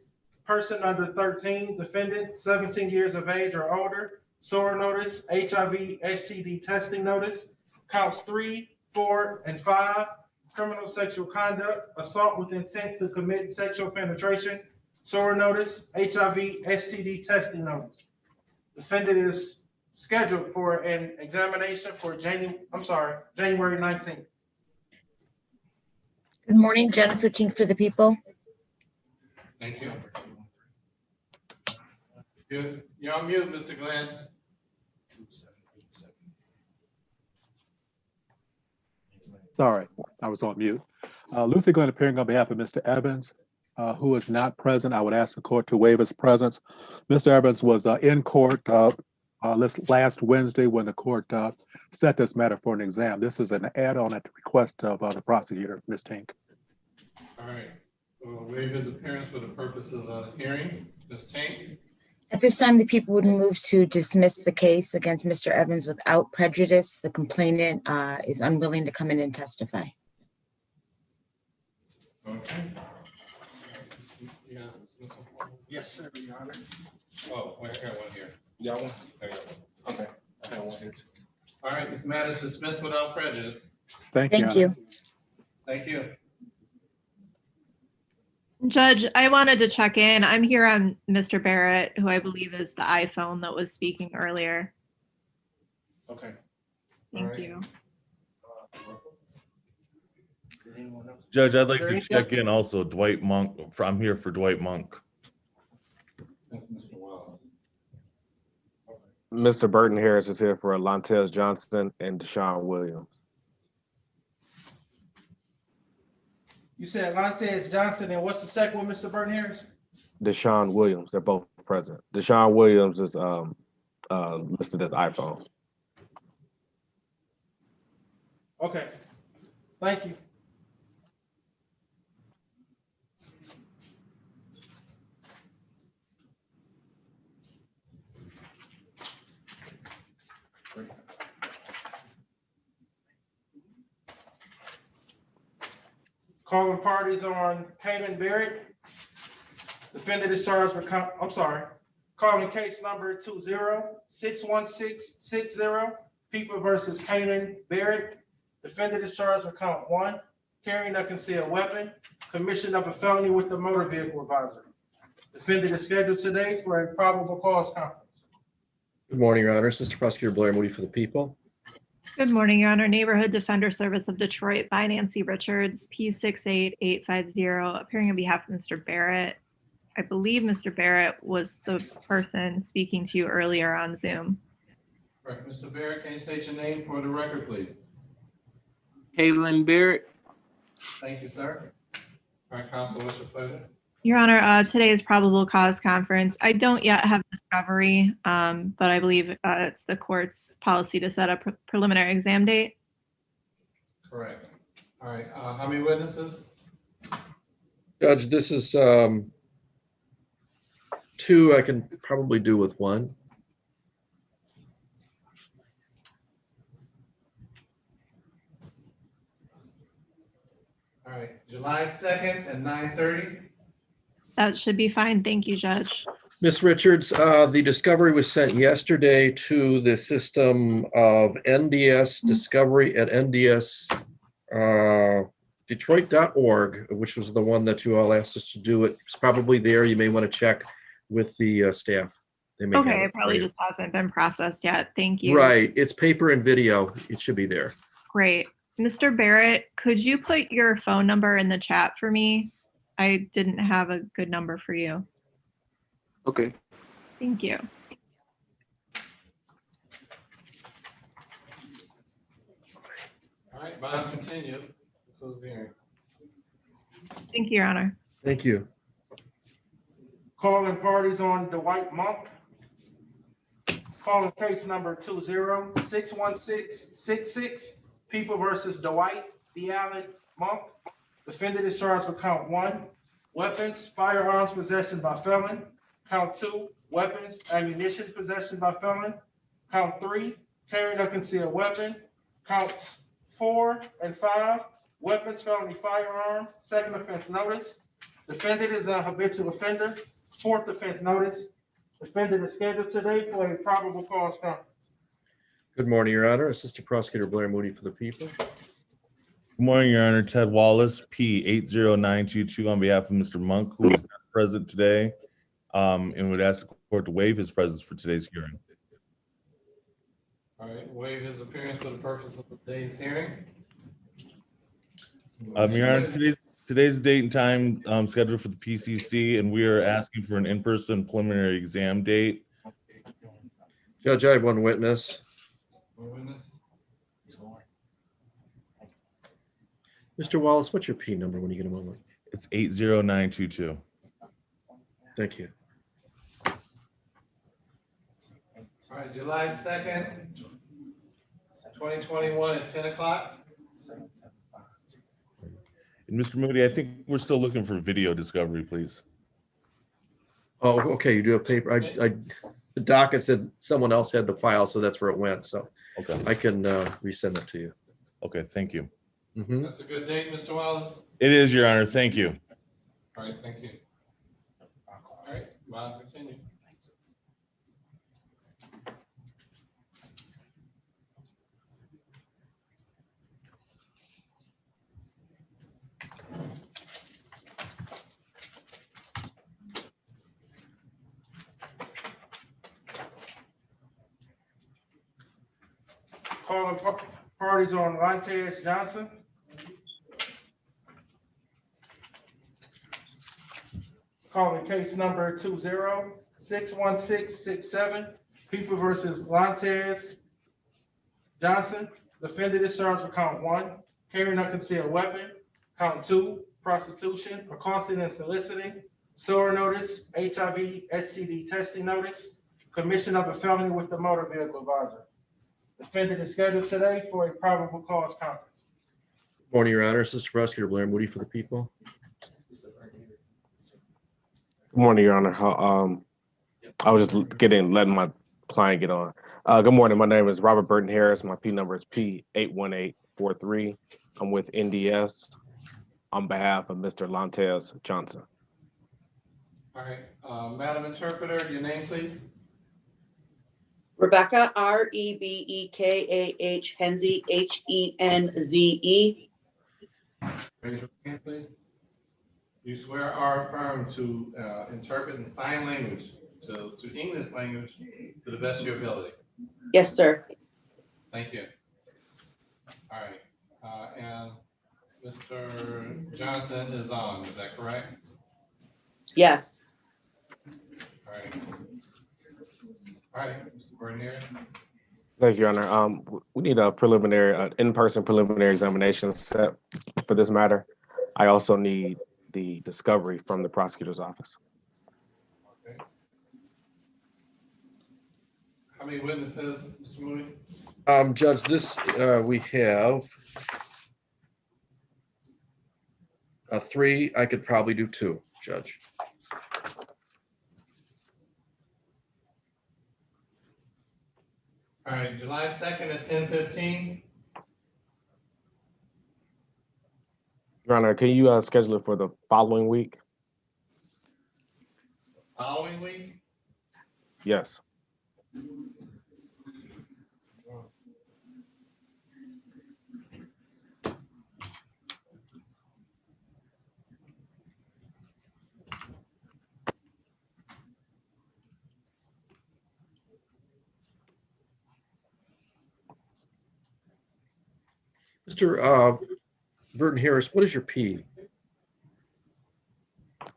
Person under 13, defendant 17 years of age or older. SOAR notice, HIV, STD testing notice. Counts 3, 4, and 5, criminal sexual conduct, assault with intent to commit sexual penetration. SOAR notice, HIV, STD testing notice. Defendant is scheduled for an examination for January 19th. Good morning, Jennifer Tink for the People. Thank you. You're on mute, Mr. Glenn. Sorry, I was on mute. Luther Glenn appearing on behalf of Mr. Evans. who is not present, I would ask the court to waive his presence. Mr. Evans was in court this last Wednesday when the court set this matter for an exam. This is an add-on at the request of the prosecutor, Ms. Tink. All right, we'll waive his appearance for the purpose of the hearing. Ms. Tank? At this time, the people would move to dismiss the case against Mr. Evans without prejudice. The complainant is unwilling to come in and testify. Okay. Yeah. Yes, sir, Your Honor. Oh, wait, I got one here. You got one? I got one. Okay. I got one here too. All right, this matter is dismissed without prejudice. Thank Thank you. Thank you. Judge, I wanted to check in. I'm here on Mr. Barrett, who I believe is the iPhone that was speaking earlier. Okay. Thank you. Judge, I'd like to check in also. Dwight Monk, I'm here for Dwight Monk. Mr. Burton Harris is here for Lontez Johnson and Deshaun Williams. You said Lontez Johnson, and what's the second one, Mr. Burton Harris? Deshaun Williams, they're both present. Deshaun Williams is listed as iPhone. Okay, thank you. Calling parties on Payman Barrett. Defendant is charged with, calling case number 20-61660, People versus Payman Barrett. Defendant is charged with count 1, carrying a concealed weapon, commission of a felony with the motor vehicle advisor. Defendant is scheduled today for a probable cause conference. Good morning, Your Honor. Assistant Prosecutor Blair Moody for the people. Good morning, Your Honor. Neighborhood Defender Service of Detroit by Nancy Richards, P68850, appearing on behalf of Mr. Barrett. I believe Mr. Barrett was the person speaking to you earlier on Zoom. All right, Mr. Barrett, can you state your name for the record, please? Kaylin Barrett. Thank you, sir. All right, counsel, what's your pleasure? Your Honor, today is probable cause conference. I don't yet have discovery, but I believe it's the court's policy to set a preliminary exam date. Correct. All right, how many witnesses? Judge, this is 2. I can probably do with 1. All right, July 2nd at 9:30. That should be fine. Thank you, Judge. Ms. Richards, the discovery was sent yesterday to the system of NDS discovery at ndsdetroit.org, which was the one that you all asked us to do. It's probably there. You may want to check with the staff. They may have Okay, it it probably for you. just hasn't been processed yet. Thank you. Right. It's paper and video. It should be there. Great. Mr. Barrett, could you put your phone number in the chat for me? I didn't have a good number for you. Okay. Thank you. All right, bonds continued. Close the hearing. Thank you, Your Honor. Thank you. Calling parties on Dwight Monk. Calling case number 20-61666, People versus Dwight D. Allen Monk. Defendant is charged with count 1, weapons, firearms possession by felon. Count 2, weapons, ammunition possession by felon. Count 3, carrying a concealed weapon. Counts 4 and 5, weapons, felony, firearm, second offense notice. Defendant is a habitual offender, 4th offense notice. Defendant is scheduled today for a probable cause conference. Good morning, Your Honor. Assistant Prosecutor Blair Moody for the people. Good morning, Your Honor. Ted Wallace, P80922, on behalf of Mr. Monk, who is not present today, and would ask the court to waive his presence for today's hearing. All right, waive his appearance for the purpose of today's hearing. Your Honor, today's date and time scheduled for the PCC, and we are asking for an in-person preliminary exam date. Judge, I have 1 witness. One witness? Mr. Wallace, what's your P number when you get a moment? It's 80922. Thank you. All right, July 2nd, 2021 at 10 o'clock. And Mr. Moody, I think we're still looking for video discovery, please. Oh, okay, you do a paper. The docket said someone else had the file, so that's where it went. So Okay. I can resend it to you. Okay, thank you. That's a good date, Mr. Wallace. It is, Your Honor. Thank you. All right, thank you. All right, Miles, continue. Calling parties on Lantes Johnson. Calling case number 20-61667, People versus Lantes Johnson. Defendant is charged with count 1, carrying a concealed weapon. Count 2, prostitution, accosting and soliciting, SOAR notice, HIV, STD testing notice, commission of a felony with the motor vehicle advisor. Defendant is scheduled today for a probable cause conference. Morning, Your Honor. Assistant Prosecutor Blair Moody for the people. Good morning, Your Honor. I was just letting my client get on. Good morning. My name is Robert Burton Harris. My P number is P81843. I'm with NDS on behalf of Mr. Lantes Johnson. All right, Madam Interpreter, your name, please. Rebecca, Rebekah, Henze, Henze. Raise your hand, please. You swear or affirm to interpret in sign language to English language to the best of your ability. Yes, sir. Thank you. All right, and Mr. Johnson is on, is that correct? Yes. All right. All right, Mr. Bernier. Thank you, Your Honor. We need a preliminary, in-person preliminary examination set for this matter. I also need the discovery from the prosecutor's office. Okay. How many witnesses, Mr. Moody? Judge, this we have 3. I could probably do 2, Judge. All right, July 2nd at 10:15. Your Honor, can you schedule it for the following week? Following week? Yes. Mr. Burton Harris, what is your P?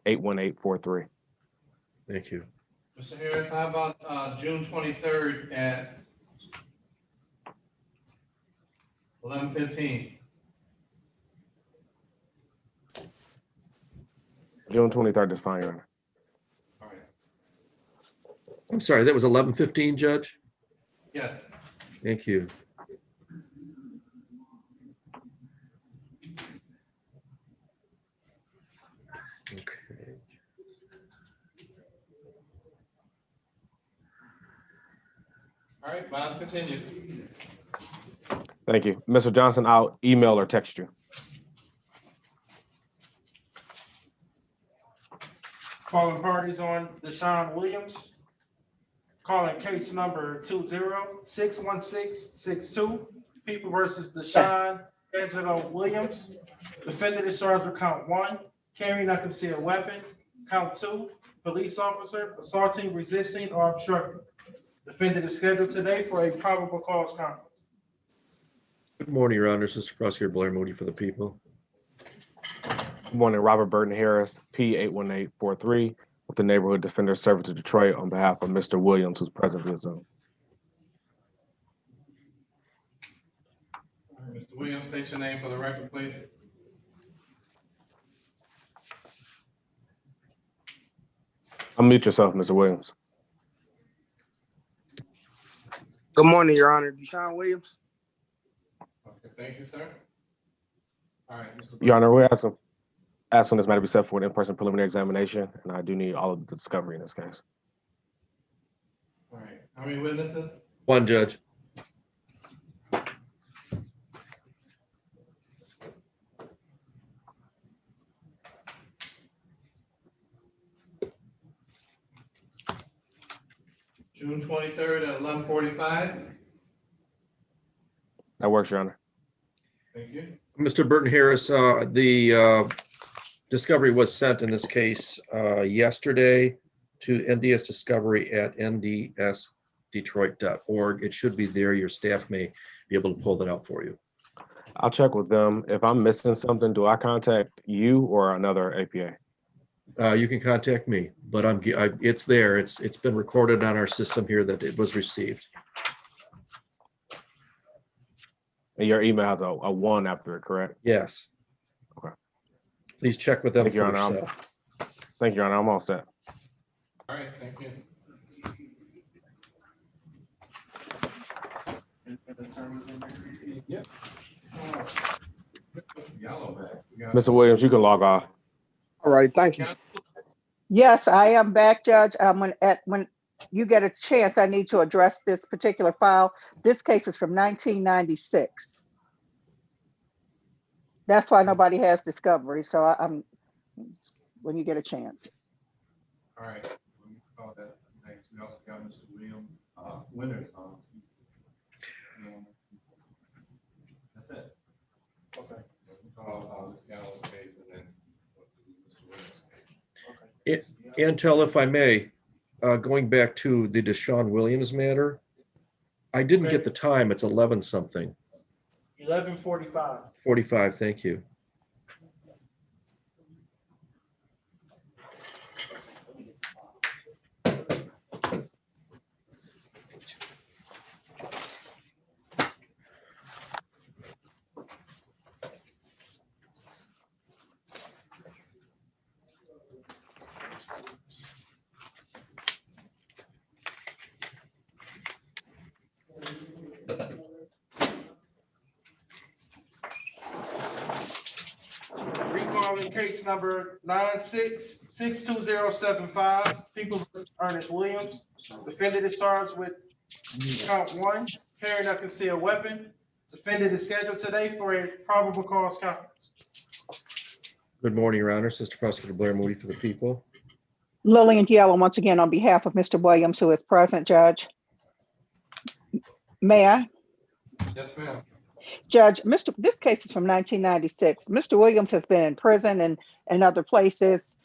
81843. Thank you. Mr. Harris, how about June 23rd at 11:15? June 23rd is fine, Your Honor. All right. I'm sorry, that was 11:15, Judge? Yes. Thank you. Okay. All right, Miles, continue. Thank you. Mr. Johnson, I'll email or text you. Calling parties on Deshaun Williams. Calling case number 20-61662, People versus Deshaun Angelo Williams. Defendant is charged with count 1, carrying a concealed weapon. Count 2, police officer assaulting, resisting, or obstructing. Defendant is scheduled today for a probable cause conference. Good morning, Your Honor. Assistant Prosecutor Blair Moody for the people. Good morning, Robert Burton Harris, P81843, with the Neighborhood Defender Service of Detroit on behalf of Mr. Williams, who's present in Zoom. Mr. Williams, state your name for the record, please. Unmute yourself, Mr. Williams. Good morning, Your Honor. Deshaun Williams. Okay, thank you, sir. All right, Mr. Your Honor, we're asking this matter be set for an in-person preliminary examination, and I do need all of the discovery in this case. All right, how many witnesses? One, Judge. June 23rd at 11:45. That works, Your Honor. Thank you. Mr. Burton Harris, the discovery was sent in this case yesterday to ndsdiscovery@ndsdetroit.org. It should be there. Your staff may be able to pull that out for you. I'll check with them. If I'm missing something, do I contact you or another APA? You can contact me, but it's there. It's been recorded on our system here that it was received. And your email has a 1 after it, correct? Yes. Okay. Please check with them Thank you, Your first. Honor. Thank you, Your Honor. I'm all set. All right, thank you. Yep. Yellow back. Mr. Williams, you can log off. All right, thank you. Yes, I am back, Judge. When you get a chance, I need to address this particular file. This case is from 1996. That's why nobody has discovery. So I'm when you get a chance. All right. Let me call that next. We also got Mr. William Winters on. And that's it. Okay. We call this Giles case and then Mr. Williams case. Okay. Antel, if I may, going back to the Deshaun Williams matter, I didn't get the time. It's 11 something. 11:45. 45. Thank you. Recalling case number 96-62075, People v. Ernest Williams. Defendant is charged with count 1, carrying a concealed weapon. Defendant is scheduled today for a probable cause conference. Good morning, Your Honor. Sister Prosecutor Blair Moody for the people. Lillian Giello, once again, on behalf of Mr. Williams, who is present, Judge. May I? Yes, ma'am. Judge, this case is from 1996. Mr. Williams has been in prison and other places.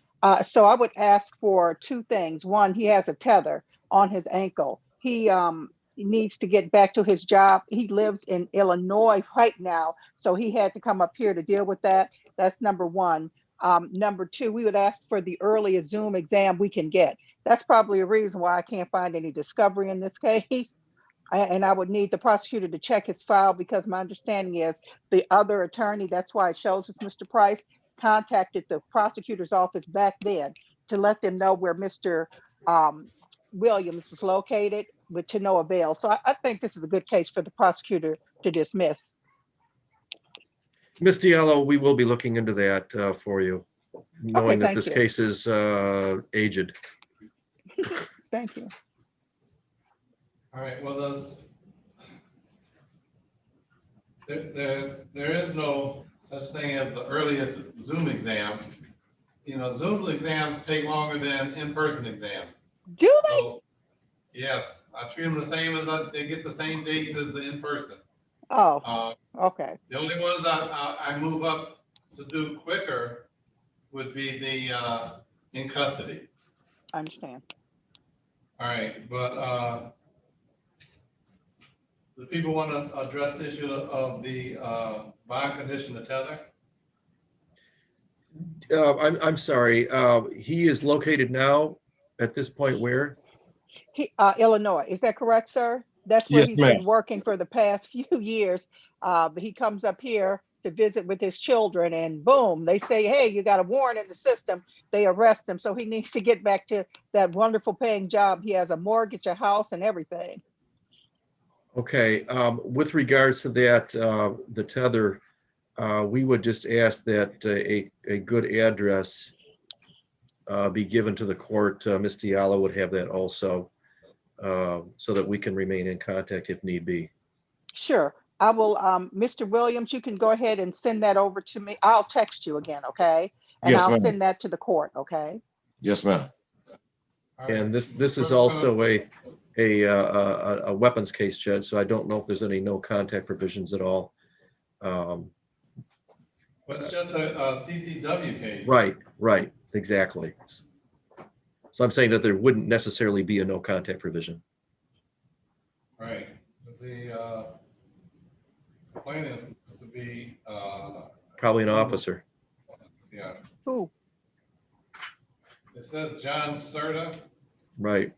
So I would ask for two things. One, he has a tether on his ankle. He needs to get back to his job. He lives in Illinois right now, so he had to come up here to deal with that. That's number one. Number two, we would ask for the earliest Zoom exam we can get. That's probably a reason why I can't find any discovery in this case. And I would need the prosecutor to check his file because my understanding is the other attorney, that's why it shows it's Mr. Price, contacted the prosecutor's office back then to let them know where Mr. Williams was located, but to no avail. So I think this is a good case for the prosecutor to dismiss. Ms. Diallo, we will be looking into that for you, knowing that this case is aged. Thank you. All right, well, there is no such thing as the earliest Zoom exam. You know, Zoom exams take longer than in-person exams. Do they? So, yes, I treat them the same as they get the same dates as the in-person. Oh, okay. The only ones I move up to do quicker would be the in custody. I understand. All right, but do people want to address the issue of the bond condition to tether? I'm sorry. He is located now at this point where? Illinois. Is that correct, sir? That's where Yes, he's ma'am. been working for the past few years. But he comes up here to visit with his children, and boom, they say, hey, you got a warrant in the system. They arrest him. So he needs to get back to that wonderful paying job. He has a mortgage, a house, and everything. Okay, with regards to that, the tether, we would just ask that a good address be given to the court. Ms. Diallo would have that also, so that we can remain in contact if need be. Sure. I will, Mr. Williams, you can go ahead and send that over to me. I'll text you again, okay? And Yes, I'll ma'am. send that to the court, okay? Yes, ma'am. And this is also a weapons case, Judge, so I don't know if there's any no contact provisions at all. But it's just a CCW case. Right, exactly. So I'm saying that there wouldn't necessarily be a no contact provision. Right. The plaintiff is to be. Probably an officer. Yeah. Who? It says John Serta, Right.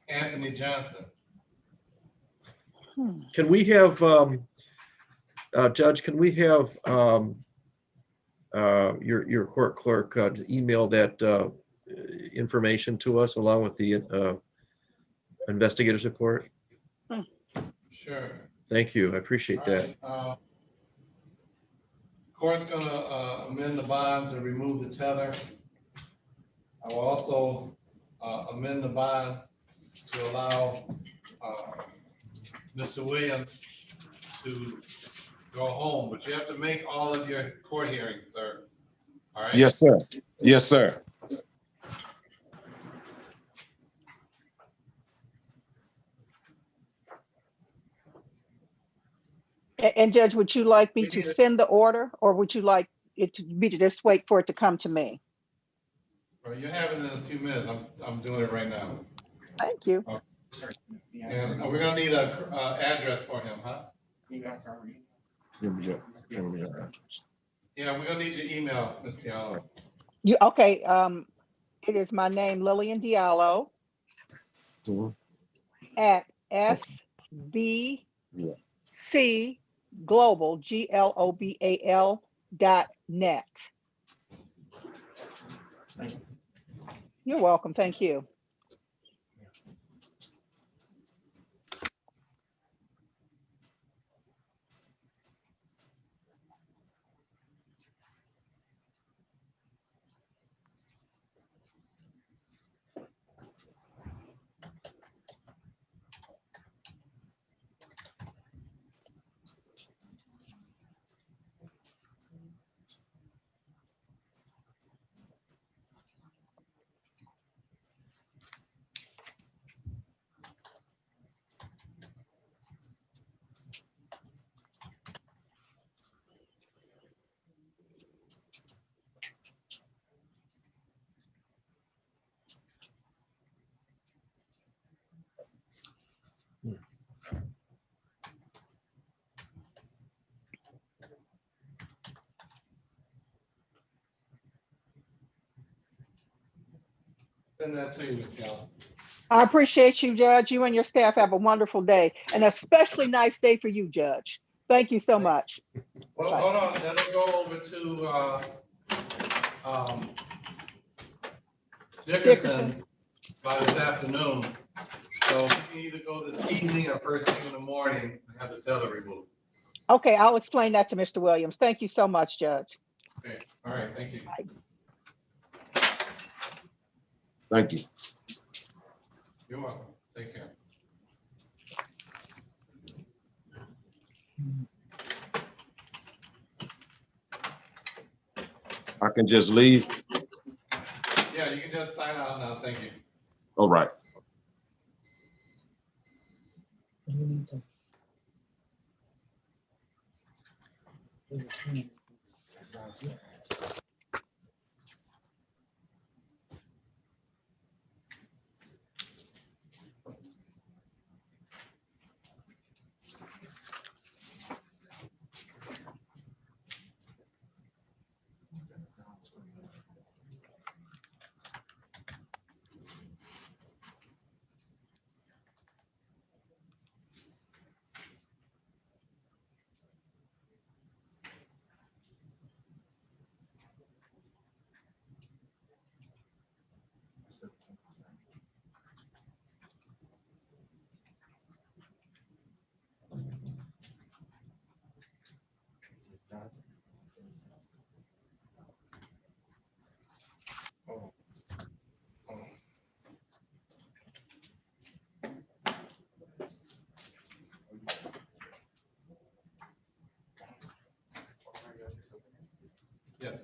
Anthony Johnson. Can we have, Judge, can we have your court clerk email that information to us along with the investigator's report? Sure. Thank you. I appreciate that. Court's gonna amend the bond to remove the tether. I will also amend the bond to allow Mr. Williams to go home, but you have to make all of your court hearings, sir. All right? Yes, sir. Yes, sir. And Judge, would you like me to send the order, or would you like it to be to just wait for it to come to me? Well, you have it in a few minutes. I'm doing it right now. Thank you. And we're gonna need a address for him, huh? Give me your address. Yeah, we're gonna need your email, Ms. Diallo. You okay? It is my name, Lillian Diallo, at SBC Global, GLOBAL.net. You're welcome. Thank you. Send that to you, Ms. Diallo. I appreciate you, Judge. You and your staff have a wonderful day, and especially nice day for you, Judge. Thank you so much. Well, Bye. hold on, let me go over to Dickerson by this afternoon. So you can either go this evening or first thing in the morning and have the tether removed. Okay, I'll explain that to Mr. Williams. Thank you so much, Judge. Okay, all right, thank you. Bye. Thank you. You're welcome. Take care. I can just leave. Yeah, you can just sign out now. Thank you. All right. Yes.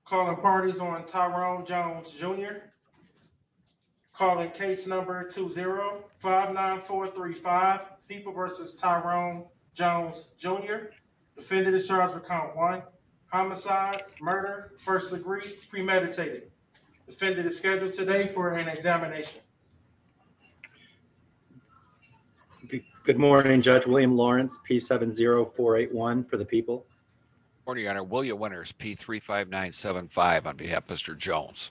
Calling parties on Tyrone Jones Jr. Calling case number 2059435, People versus Tyrone Jones Jr. Defendant is charged with count 1, homicide, murder, first degree, premeditated. Defendant is scheduled today for an examination. Good morning, Judge William Lawrence, P70481 for the people. Morning, Your Honor. William Winters, P35975 on behalf of Mr. Jones.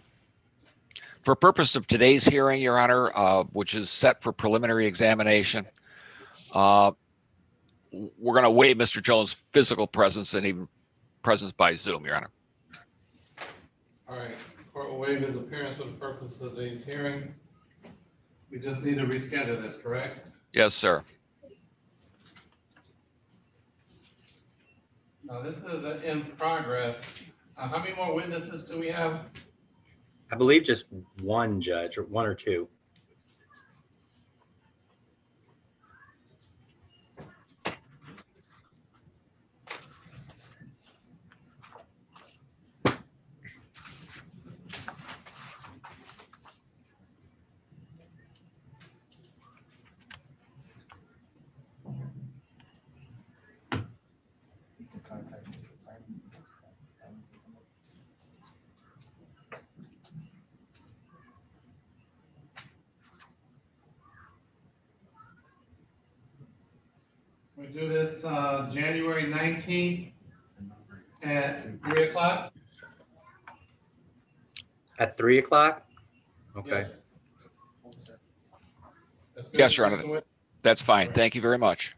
For purpose of today's hearing, Your Honor, which is set for preliminary examination, we're going to waive Mr. Jones' physical presence and even presence by Zoom, Your Honor. All right, court will waive his appearance for the purpose of today's hearing. We just need to reschedule this, correct? Yes, sir. Now, this is in progress. How many more witnesses do we have? I believe just one judge, or one or two. We do this January 19th at 3 o'clock. At 3 o'clock? Okay. Yes, Your Honor. That's fine. Thank you very much.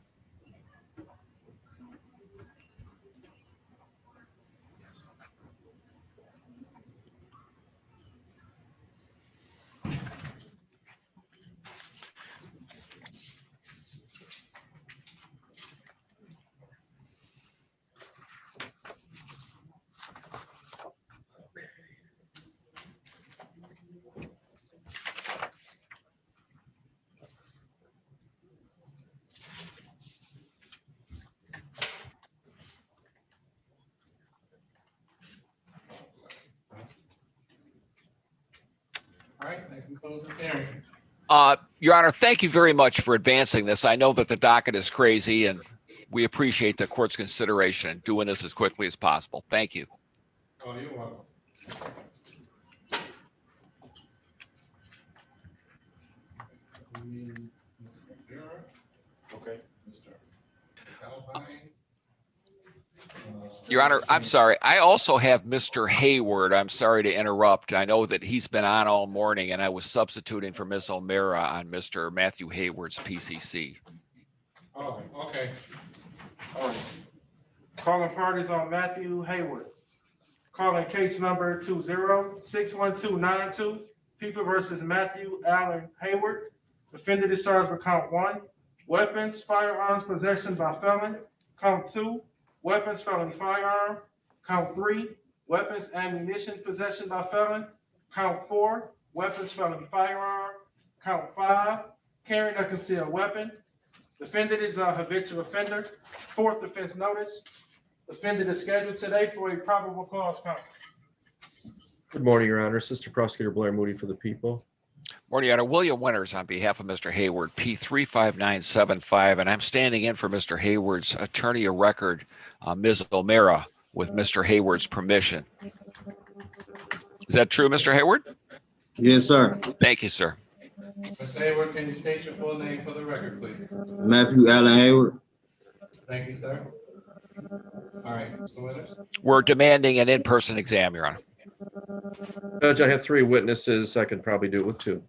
All right, that concludes this hearing. Your Honor, thank you very much for advancing this. I know that the docket is crazy, and we appreciate the court's consideration in doing this as quickly as possible. Thank you. Oh, you're welcome. Okay. Your Honor, I'm sorry. I also have Mr. Hayward. I'm sorry to interrupt. I know that he's been on all morning, and I was substituting for Ms. O'Meara on Mr. Matthew Hayward's PCC. Oh, okay. All right. Calling parties on Matthew Hayward. Calling case number 2061292, People versus Matthew Allen Hayward. Defendant is charged with count 1, weapons, firearms, possession by felon. Count 2, weapons, felony firearm. Count 3, weapons, ammunition, possession by felon. Count 4, weapons, felony firearm. Count 5, carrying a concealed weapon. Defendant is a habitual offender. Fourth offense notice. Defendant is scheduled today for a probable cause conference. Good morning, Your Honor. Assistant Prosecutor Blair Moody for the people. Morning, Your Honor. William Winters on behalf of Mr. Hayward, P35975, and I'm standing in for Mr. Hayward's attorney of record, Ms. O'Meara, with Mr. Hayward's permission. Is that true, Mr. Hayward? Yes, sir. Thank you, sir. Mr. Hayward, can you state your full name for the record, please? Matthew Allen Hayward. Thank you, sir. All right, Mr. Winters. We're demanding an in-person exam, Your Honor. Judge, I have 3 witnesses. I can probably do it with 2.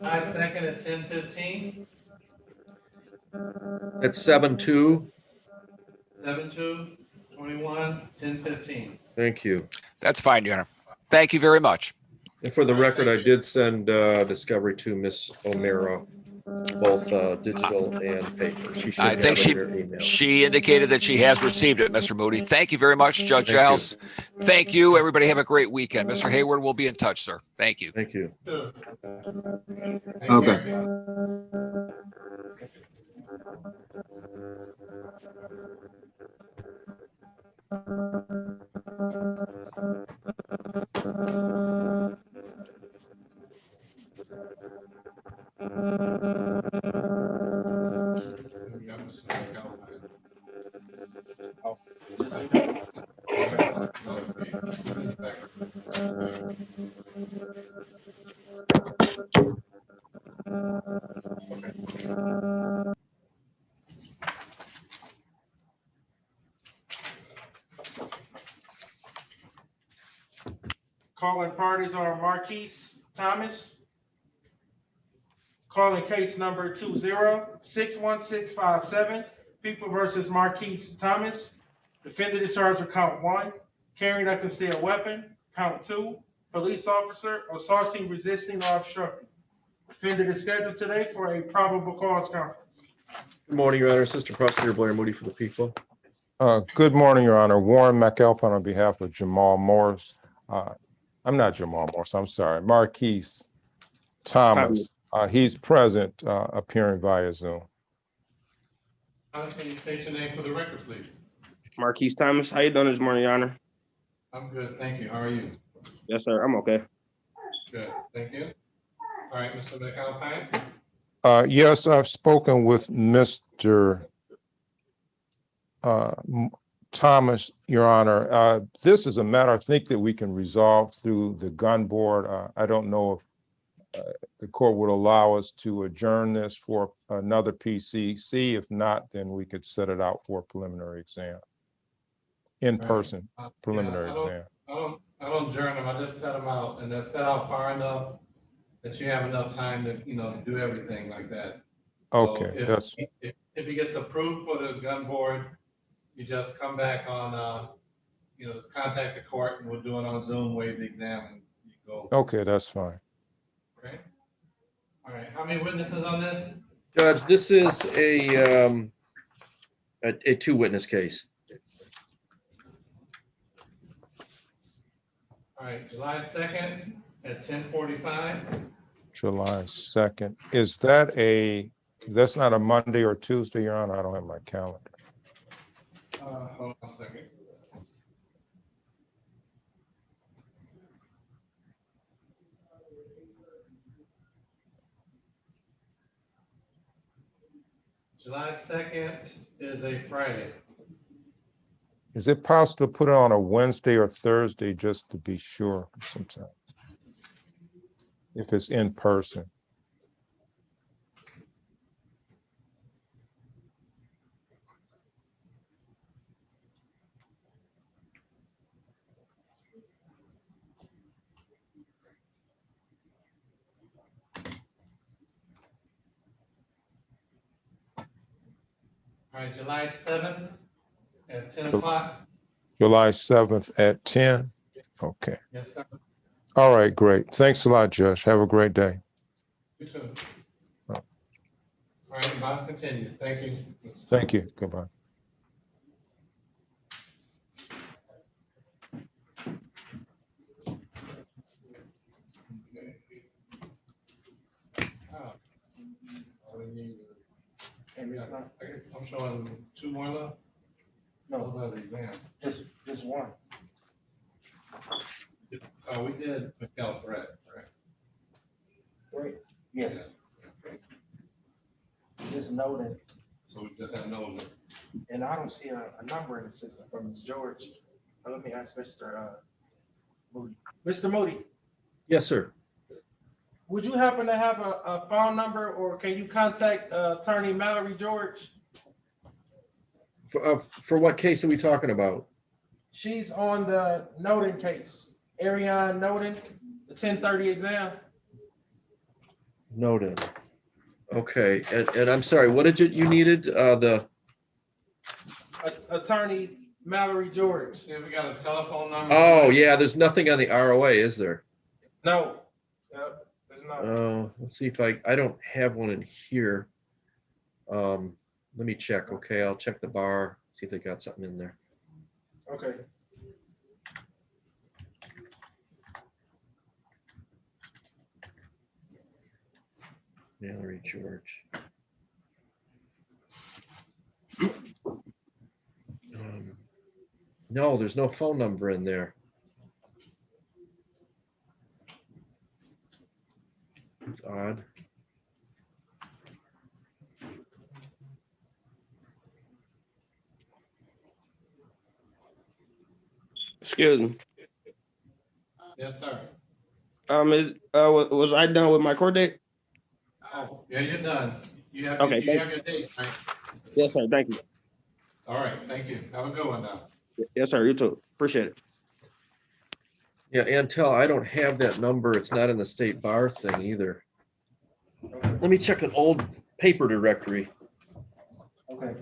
I second at 10:15. At 7-2. 7/2/21, 10:15. Thank you. That's fine, Your Honor. Thank you very much. And for the record, I did send discovery to Miss O'Meara. both digital and paper. She should I have think it in her email. she indicated that she has received it, Mr. Moody. Thank you very much, Judge Thank you. Giles. Thank you. Everybody have a great weekend. Mr. Hayward will be in touch, sir. Thank you. Thank you. Okay. Calling parties are Marquise Thomas. Calling case number 20-61657, People versus Marquise Thomas. Defendant is charged with count 1, carrying a concealed weapon. Count 2, police officer assaulting, resisting, or obstructing. Defendant is scheduled today for a probable cause conference. Good morning, Your Honor. Assistant Prosecutor Blair Moody for the people. Good morning, Your Honor. Warren McAlpin on behalf of Jamal Morris. I'm not Jamal Morris, I'm sorry, Marquise Thomas. He's present, appearing via Zoom. Thomas, can you state your name for the record, please? Marquise Thomas, how you doing this morning, Your Honor? I'm good, thank you. How are you? Yes, sir, I'm okay. Good, thank you. All right, Mr. McAlpine. Yes, I've spoken with Mr. Thomas, Your Honor. This is a matter I think that we can resolve through the gun board. I don't know if the court would allow us to adjourn this for another PCC. If not, then we could set it out for a preliminary exam. In-person preliminary exam. I don't adjourn them, I just set them out, and they're set out far enough that you have enough time to, do everything like that. Okay, So that's, if it gets approved for the gun board, you just come back on, just contact the court, and we'll do it on Zoom, waive the exam, and you go. okay, that's fine. Okay. All right, how many witnesses on this? Judge, this is a two-witness case. All right, July 2nd at 10:45. July 2nd. Is that that's not a Monday or Tuesday, Your Honor? I don't have my calendar. Hold on a second. July 2nd is a Friday. Is it possible to put it on a Wednesday or Thursday just to be sure sometimes? If it's in person. All right, July 7th at 10 o'clock. July 7th at 10? Okay. Yes, sir. All right, great. Thanks a lot, Judge. Have a great day. You too. All right, bonds continue. Thank you. Thank you. Goodbye. I'm showing 2 more left. No, Those are the exams. just one. We did McKell, correct? Right. Yes. Just know that, So we just have no. and I don't see a number in the system from Ms. George. Let me ask Mr. Moody. Mr. Moody, Yes, sir. would you happen to have a phone number, or can you contact Attorney Mallory George? For what case are we talking about? She's on the Noden case, Ariane Noden, the 1030 exam. Noted. Okay, and I'm sorry, what did you needed? Attorney Mallory George. See if we got a telephone number. Oh, yeah, there's nothing on the ROA, is there? No, Let's see if I don't have one in here. Let me check. Okay, I'll check the bar, see if they got something in there. Okay. Mallory George. No, there's no phone number in there. It's odd. Excuse me. Yes, sir. Was I done with my court date? Oh, yeah, you're done. You have, Okay, you have your date, right? Yes, sir. Thank you. All right, thank you. Have a good one now. Yes, sir. You too. Appreciate it. Yeah, Antel, I don't have that number. It's not in the state bar thing either. Let me check an old paper directory. Okay.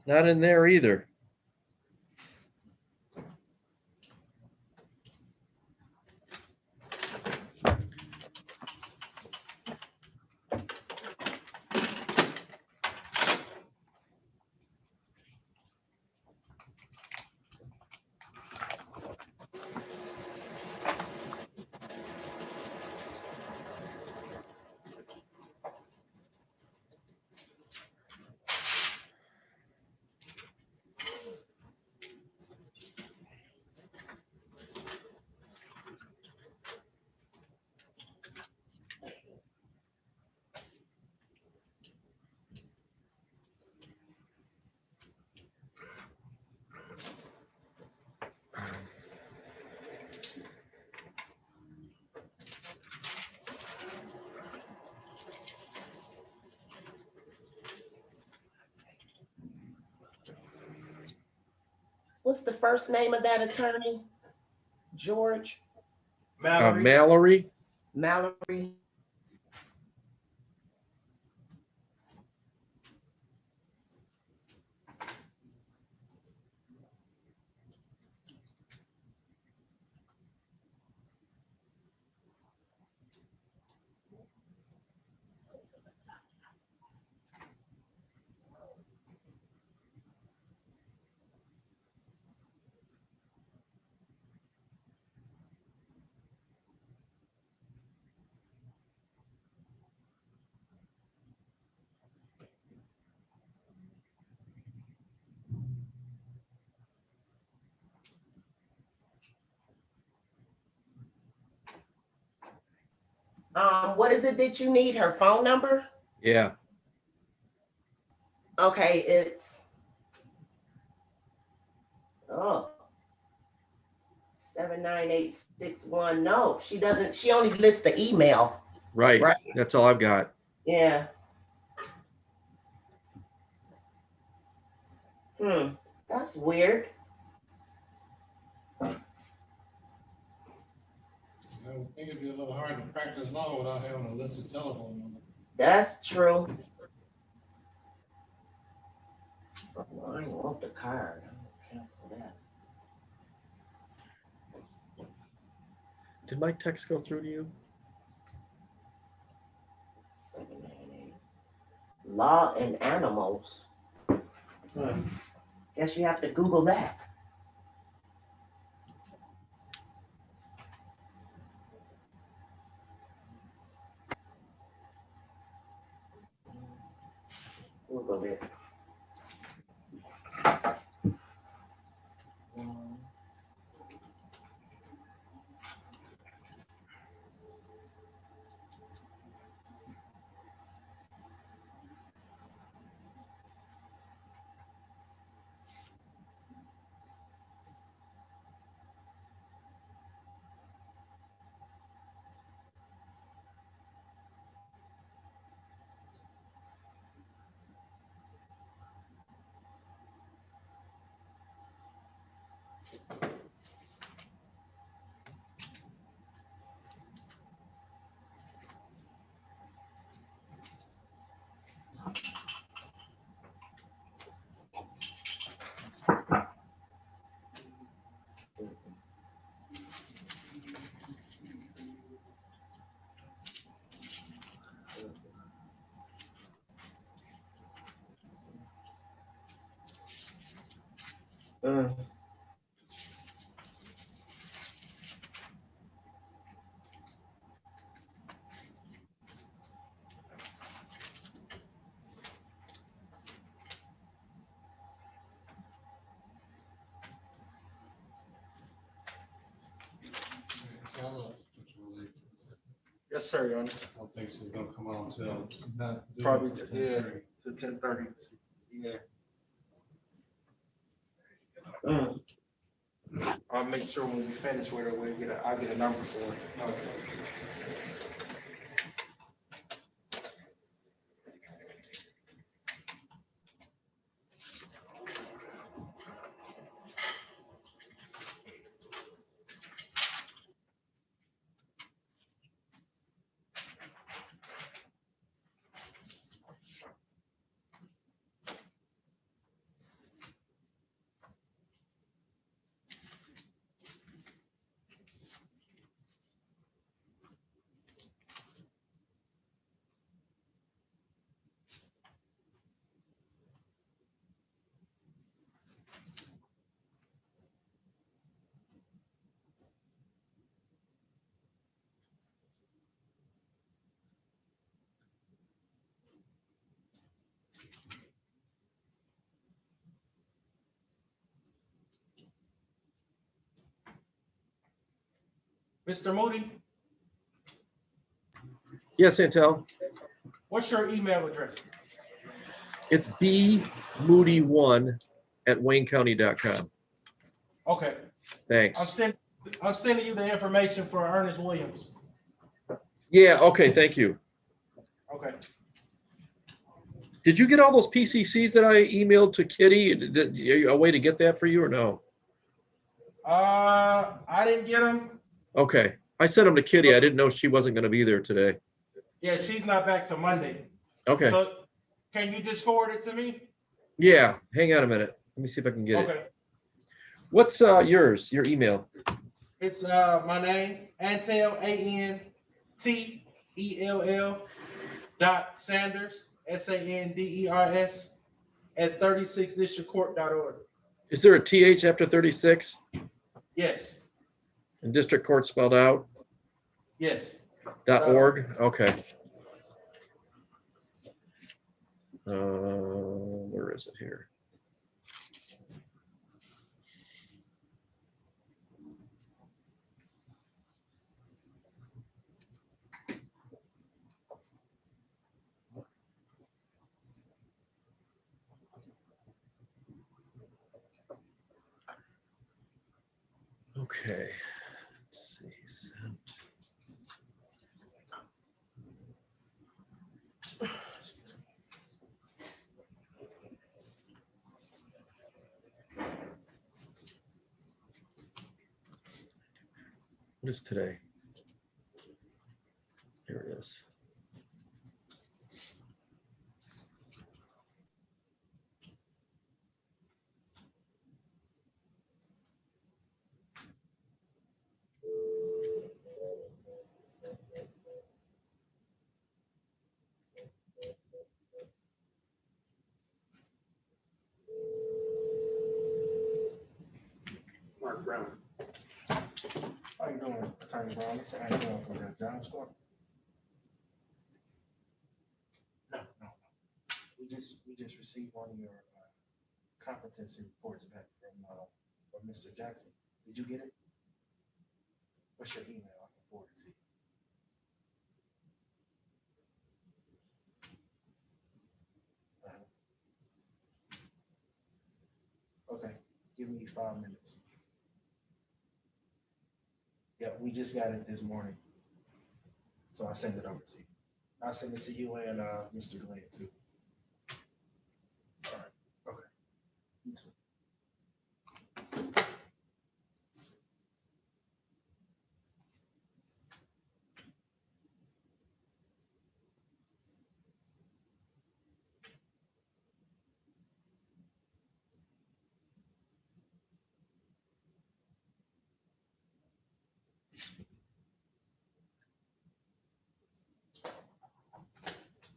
Not in there either. What's the first name of that attorney? George? Mallory. Mallory. What is it that you need? Her phone number? Yeah. Okay, it's 79861. No, she doesn't. She only lists the email. Right. Right. That's all I've got. Yeah. That's weird. I would think it'd be a little hard to practice law without having a list of telephone numbers. That's true. Oh, I don't want the card. I'm gonna cancel that. Did my text go through to you? 798. Law and animals. Guess you have to Google that. Google it. Yes, sir, Your Honor. I don't think she's gonna come on till. Probably, yeah, to 10:30. Yeah. I'll make sure when we finish with her, I'll get a number for her. Mr. Moody, Yes, Intel. what's your email address? It's bmoody1@waynecounty.com. Okay. Thanks. I'm sending you the information for Ernest Williams. Yeah, okay, thank you. Okay. Did you get all those PCCs that I emailed to Kitty? A way to get that for you or no? I didn't get them. Okay. I sent them to Kitty. I didn't know she wasn't going to be there today. Yeah, she's not back till Monday. Okay. So can you just forward it to me? Yeah, hang on a minute. Let me see if I can get Okay. it. What's yours, your email? It's my name, Antel, ANTELL .Sanders, SANDERS at 36districtcourt.org. Is there a TH after 36? Yes, And district court spelled out? yes. .org? Okay. Where is it here? Okay. Let's see. What is today? Here it is. Mark Brown. How you doing, Attorney Brown? It's Antel from the Giles Court. No. We just received one of your competency reports back from Mr. Jackson. Did you get it? What's your email? I can forward it to you. Okay, give me 5 minutes. Yeah, we just got it this morning. So I'll send it over to you. I'll send it to you and Mr. Glenn too. All right, okay. You too.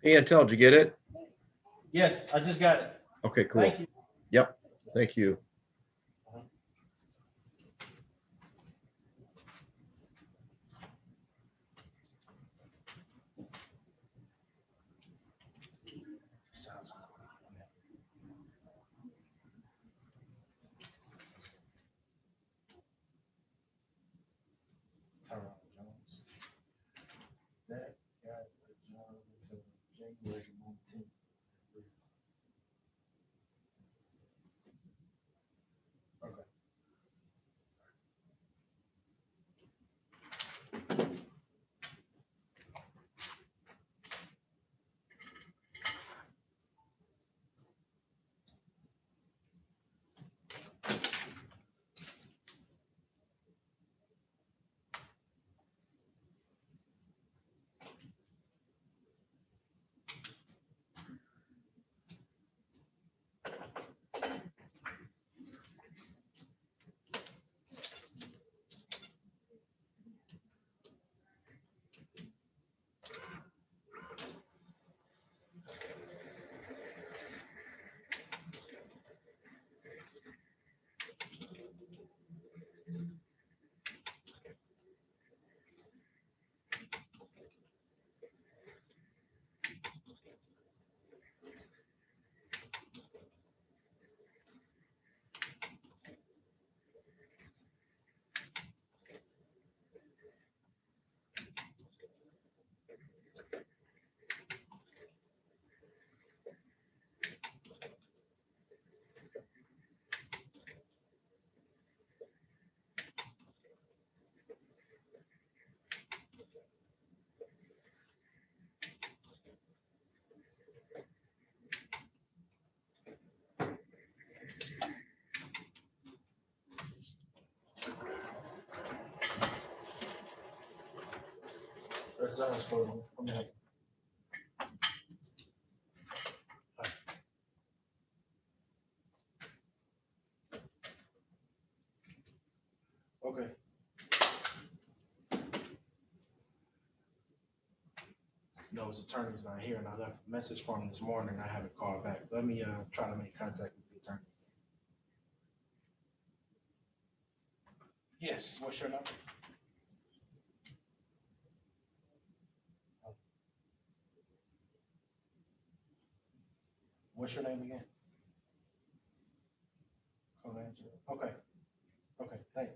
Hey, Antel, did you get it? Yes, I just got it. Okay, cool. Thank you. Yep. Thank you. Okay. No, his attorney's not here, and I left a message for him this morning. I haven't called back. Let me try to make contact with the attorney. Yes, what's your number? What's your name again? Colangelo. Okay, okay, thanks.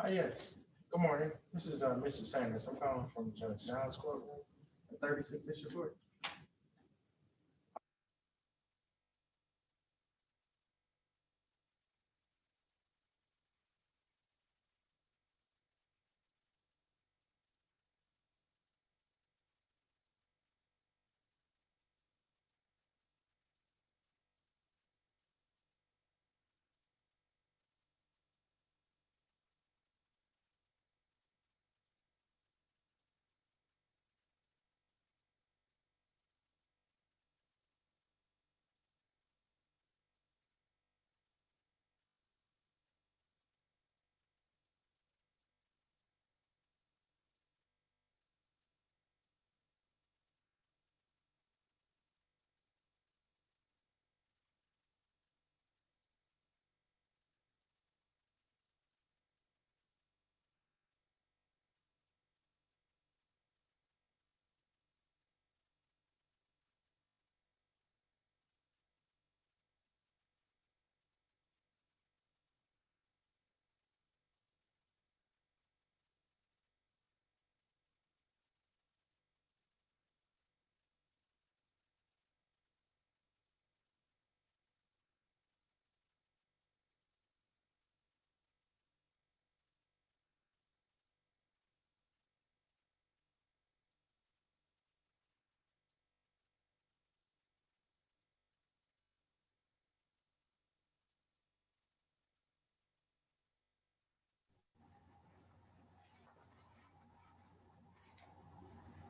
Yes, good morning. This is Mr. Sanders. I'm calling from Judge Giles courtroom, 36 District Court.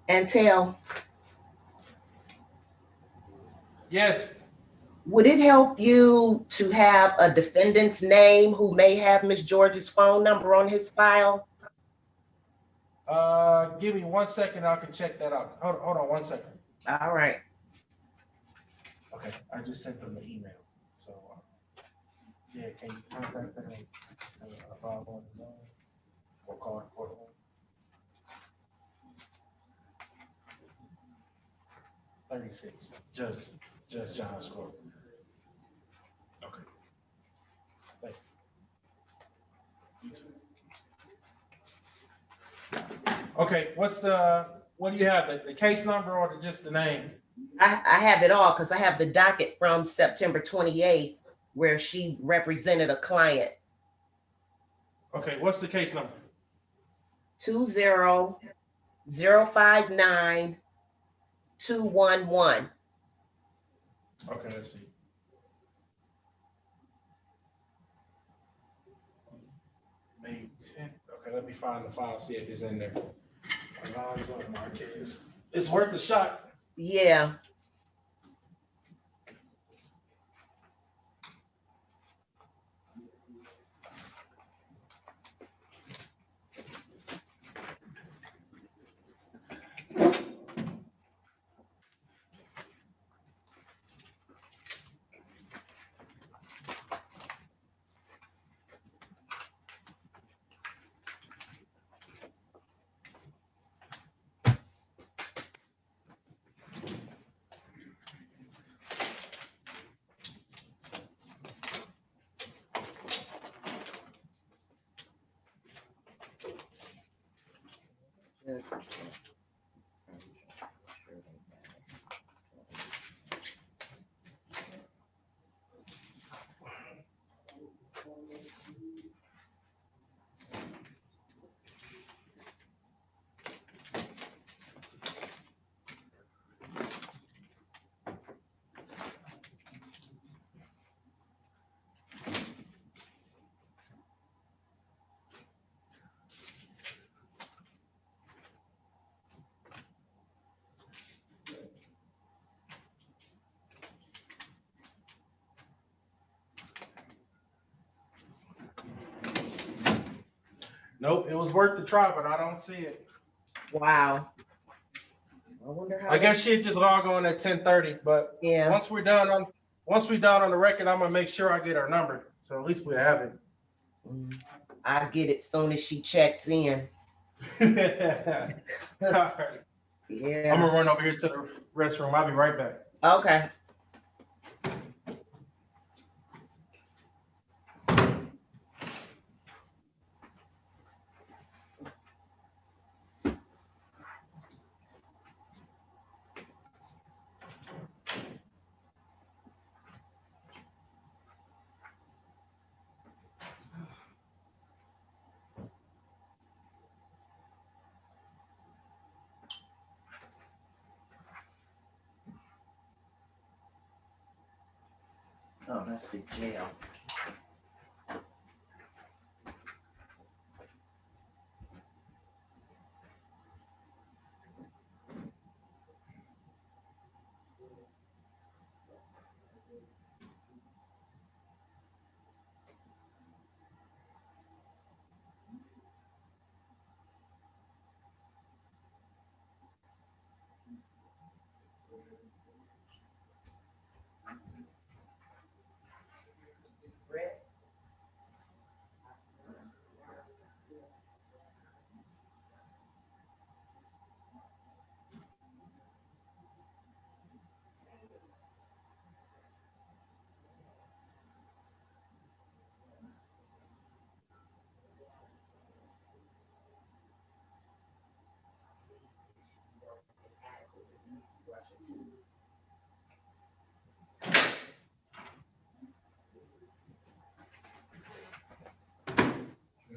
And tell, Yes, would it help you to have a defendant's name who may have Miss George's phone number on his file? give me 1 second, I can check that out. Hold on 1 second. All right. Okay, I just sent them the email. So, yeah, can you contact them about on the zone or call the courtroom? Thirty-six, Judge Giles court. Okay. Thanks. Okay, what do you have? The case number or just the name? I have it all because I have the docket from September 28th where she represented a client. Okay, what's the case number? 20059 211. Okay, let's see. May 10th. Okay, let me find the file, see if it's in there. Alonzo Marquez. It's worth a shot. Yeah. Nope, it was worth the try, but I don't see it. Wow. I wonder how. I guess she'd just log on at 10:30, but yeah. Once we're done on the record, I'm gonna make sure I get her number. So at least we have it. I get it soon as she checks in. All right. Yeah. I'm gonna run over here to the restroom. I'll be right back. Okay. Oh, that's the jail.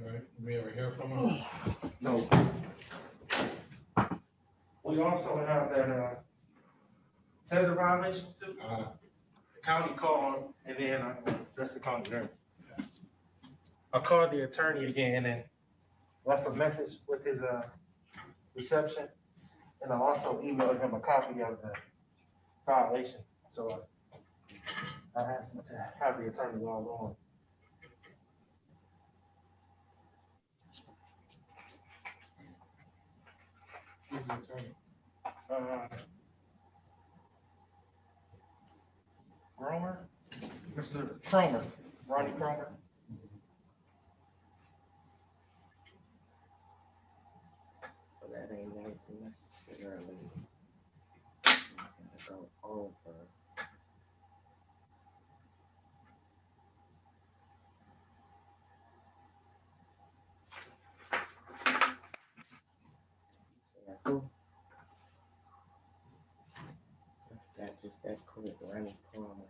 All right, we ever hear from him? No. We also have that, tether violation too. The county called and then that's the county there. I called the attorney again and left a message with his, reception. And I also emailed him a copy of the violation. So I asked him to have the attorney log on. Who's the attorney? Cromer, Mr. Cromer, Ronnie Cromer. But that ain't necessarily gonna go over. That is that quick, Ronnie Cromer.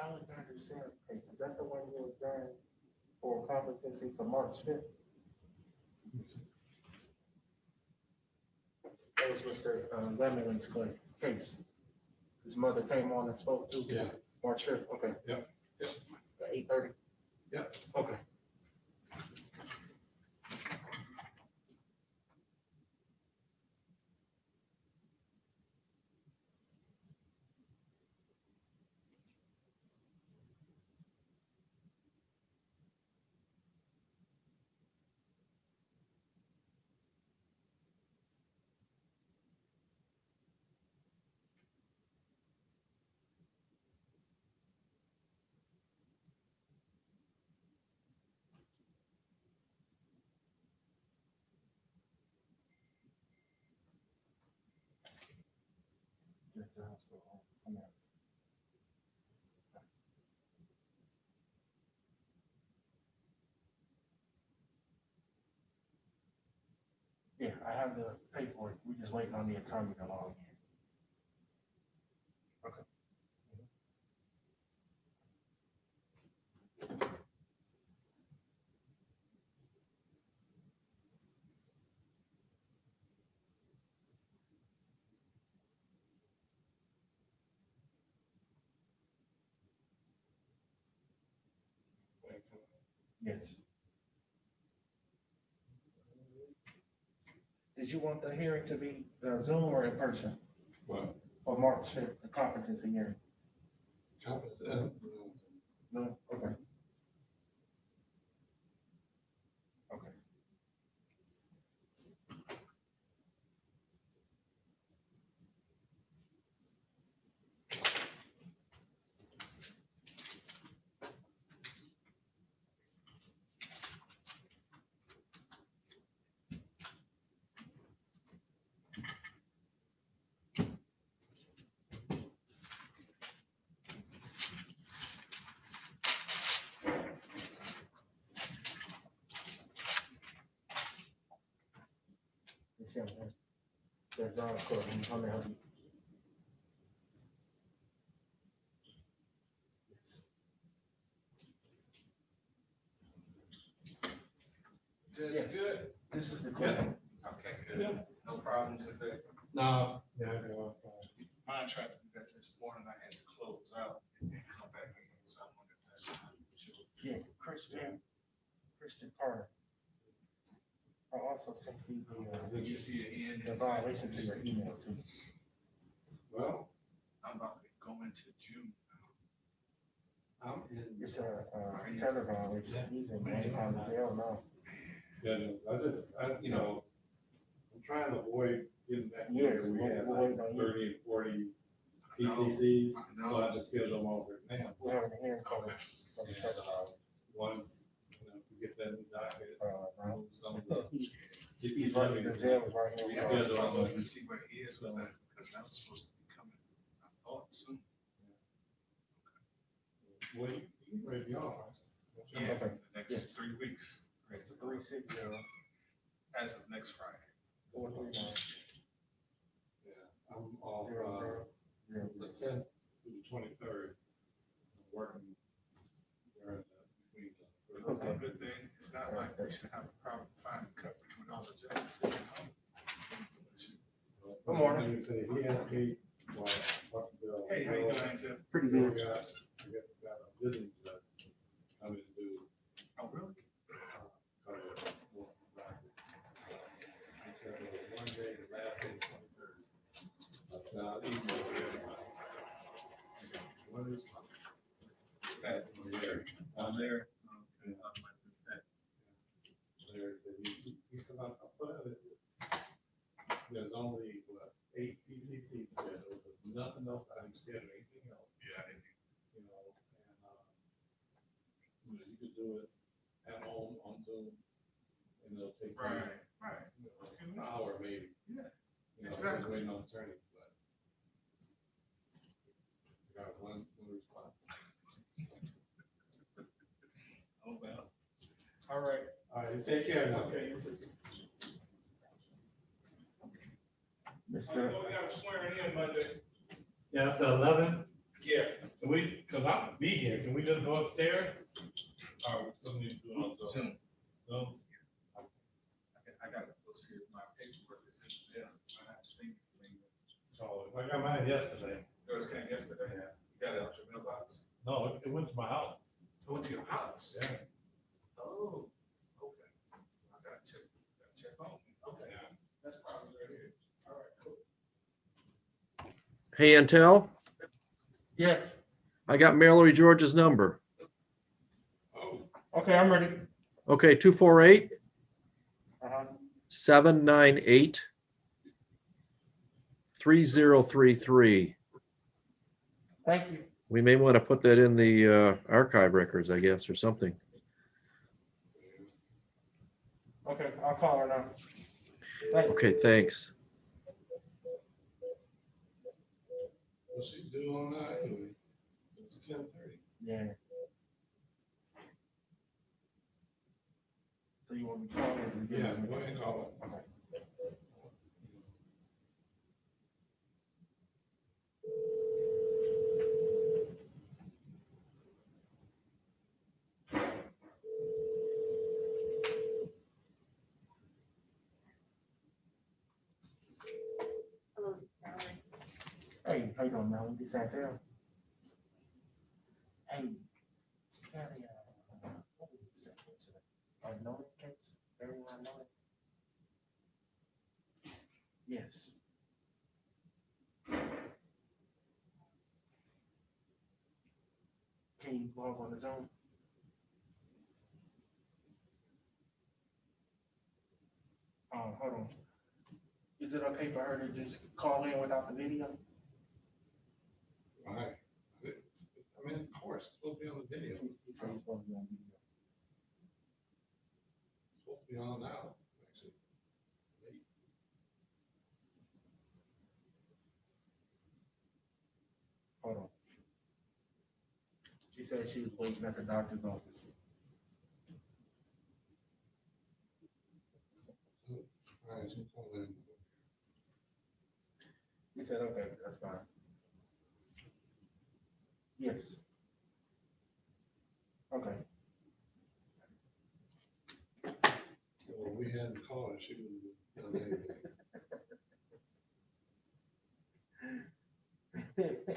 Alexander Sam case, is that the one you were doing for competency for March 5th? That was Mr. Lemon's case. His mother came on and spoke to. Yeah. March 5th, okay. Yep. Yep. 8:30? Yep. Okay. Yeah, I have the paperwork. We're just waiting on the attorney to log in. Okay. Yes. Did you want the hearing to be Zoom or in person? What? Or March 5th, the competency hearing? No, okay. Okay. There's Ronald, how may I help you? Yes. Good. This is the Yeah. question. Okay, good. Yeah. No problems today? No. Yeah, no. Mine tried to do that this morning. I had to close out and then come back in. So I wonder if that's sure. Yeah, Christian Carter. I also sent you Did you see it in? the violation to your email too. Well, I'm about to go into June now. I'm in. It's a Taylor violation. He's in one time jail now. Yeah, I'm trying to avoid getting back Yes, here. We we're have waiting like on you. 30 and 40 PCCs, so I just schedule them all right now. We're having a hearing for the Taylor violation. Once, we get that new docket, Right. some of the. He's running the jail is right We here. schedule them to see where he is with that, because that was supposed to be coming, I thought soon. Well, you ready to be on, right? Yeah, Okay. the next 3 weeks. It's the 360. As of next Friday. 439. Yeah, I'm off, 00. the 10th to the 23rd. I'm working during between the. Okay. Good thing, it's not like we should have a problem finding coverage with all the judges sitting at home. Good morning. He asked me, well, what the bill. Hey, how you doing, Tim? Pretty good. I got a visiting judge coming to do. Oh, really? One day, the last day, 23rd. But, what is? That, I'm there. Okay. There's only, what, 8 PCCs scheduled, there's nothing else I can schedule, anything else. Yeah. You could do it at home on Zoom, and it'll take. Right. An hour maybe. Yeah. Exactly. Just waiting on attorney, but. I got one response. Oh, well. All right. All right, take care now. Okay. Mr. We got a swearing in Monday. Yeah, it's 11. Yeah. Can we, cause I'll be here, can we just go upstairs? Or what do we do on Zoom? Zoom? I gotta go see if my paperwork is in there. I haven't seen anything. So I got mine yesterday. Yours came yesterday? Yeah. You got it out your mailbox? No, it went to my house. It went to your house? Yeah. Oh, okay. I gotta check on it. Okay. Yeah. That's probably right here. All right, cool. Hey, Antel, Yes. I got Mallory George's number. Okay, I'm ready. Okay, 248 Uh-huh. 798 3033. Thank you. We may want to put that in the archive records, I guess, or something. Okay, I'll call her now. Thank you. Okay, thanks. What's she do on that anyway? It's 10:30. Yeah. So you want me to call her? Yeah, go ahead and call her. Okay. Hey, how you doing, Melanie? This is Antel. Hey, Kelly, what was the second today? Noted case? Everyone know it? Yes. Can you log on the Zoom? Hold on. Is it okay for her to just call in without the video? Right. I mean, of course, it's supposed to be on the video. He said he's supposed to be on video. It's supposed to be on now, actually. Hold on. She said she was waiting at the doctor's office. All right, so call in. He said, okay, that's fine. Yes. Okay. So if we hadn't called her, she wouldn't have done anything.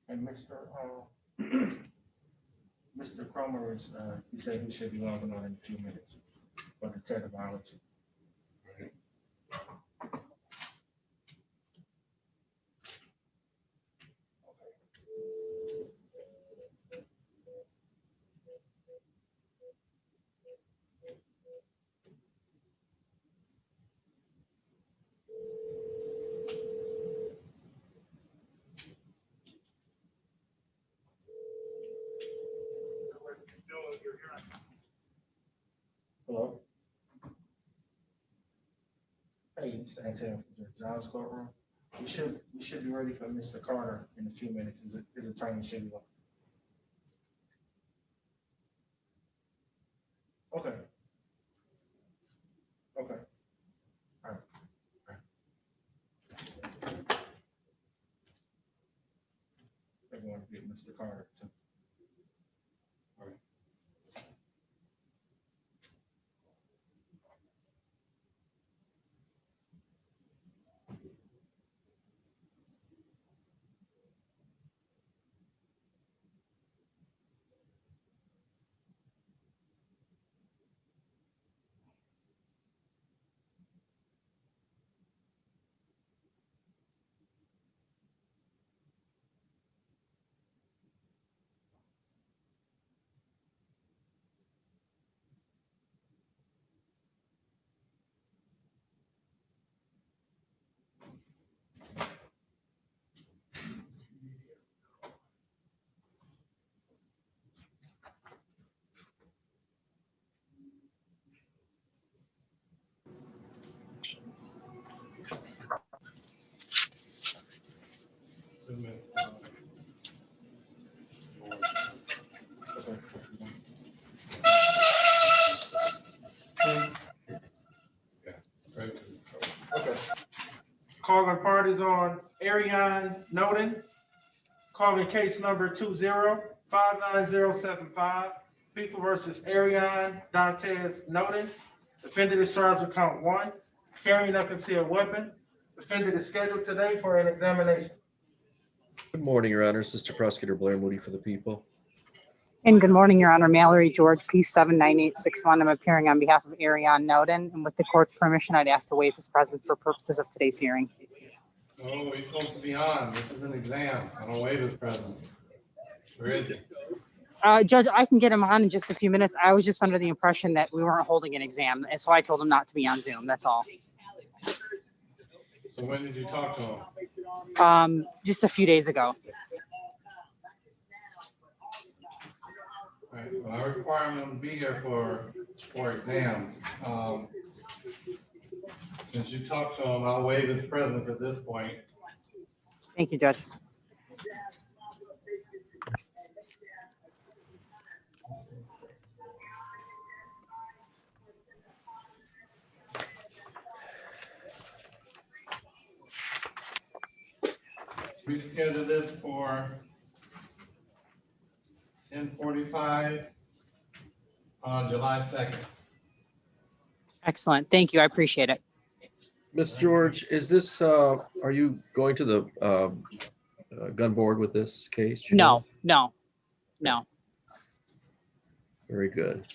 And Mr. Cromer is, he said he should be logging on in a few minutes for the technology. Hello? Hey, it's Antel from the Giles courtroom. We should be ready for Mr. Carter in a few minutes. His attorney should be on. Okay. Okay. All right. They're going to get Mr. Carter too. All right. Calling parties on Ariane Noden. Calling case number 20-59075. People versus Ariane Dantes Noden. Defendant is charged with count 1, carrying a concealed weapon. Defendant is scheduled today for an examination. Good morning, Your Honor. Sister Prosecutor Blair Moody for the people. And good morning, Your Honor. Mallory George, P79861. I'm appearing on behalf of Ariane Noden. And with the court's permission, I'd ask to waive his presence for purposes of today's hearing. Oh, he's supposed to be on. This is an exam. I don't waive his presence. Where is he? Judge, I can get him on in just a few minutes. I was just under the impression that we weren't holding an exam, and so I told him not to be on Zoom. That's all. So when did you talk to him? Just a few days ago. All right, well, I require him to be here for exams. Since you talked to him, I'll waive his presence at this point. Thank you, Judge. We scheduled this for 10:45 on July 2nd. Excellent. Thank you. I appreciate it. Miss George, is this, are you going to the gun board with this case? You know? No. Very good.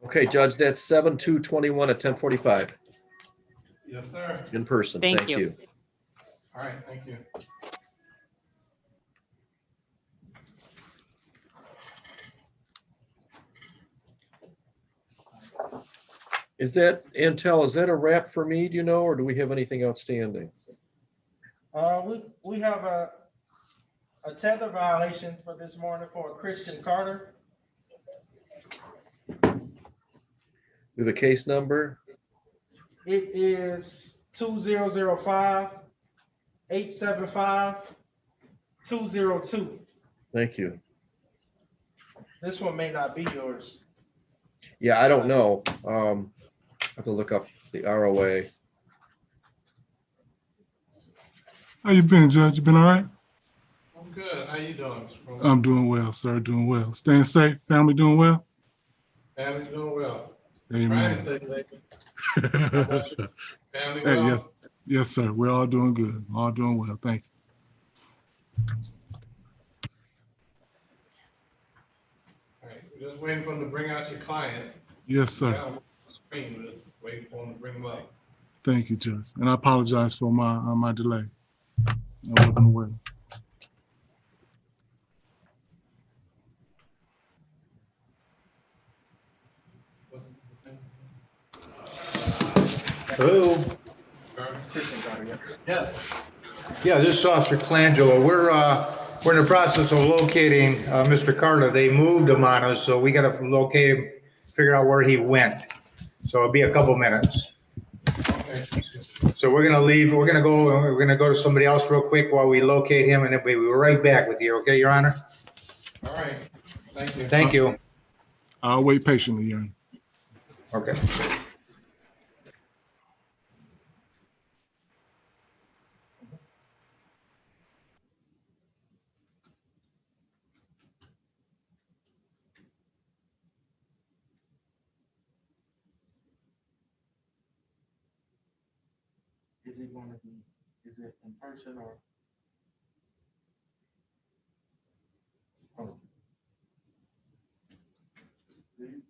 Okay, Judge, that's 7/2/21 at 10:45 Yes, sir. in person. Thank you. All right, thank you. Is that, Intel, is that a wrap for me, do you know, or do we have anything outstanding? We have a tether violation for this morning for Christian Carter. We have a case number? It is 2005-875-202. Thank you. This one may not be yours. Yeah, I don't know. I have to look up the ROA. How you been, Judge? You been all right? I'm good. How you doing? I'm doing well, sir. Doing well. Staying safe. Family doing well? Family's doing well. Amen. Trying to stay safe. How about you? Family Hey, well? yes, sir. We're all doing good. All doing well. Thank you. All right, we're just waiting for them to bring out your client. Yes, sir. Yeah, I'm on the screen. We're just waiting for them to bring him up. Thank you, Judge. And I apologize for my delay. I wasn't aware. Hello. Christian Carter, yeah. Yes. Yeah, this is Officer Colangelo. We're in the process of locating Mr. Carter. They moved him on us, so we got to locate him, figure out where he went. So it'll be a couple minutes. Okay. So we're gonna leave. We're gonna go to somebody else real quick while we locate him, and then we'll be right back with you. Okay, Your Honor? All right. Thank you. Thank you. I'll wait patiently, Your Honor. Okay. Is it going to be, is it in person or?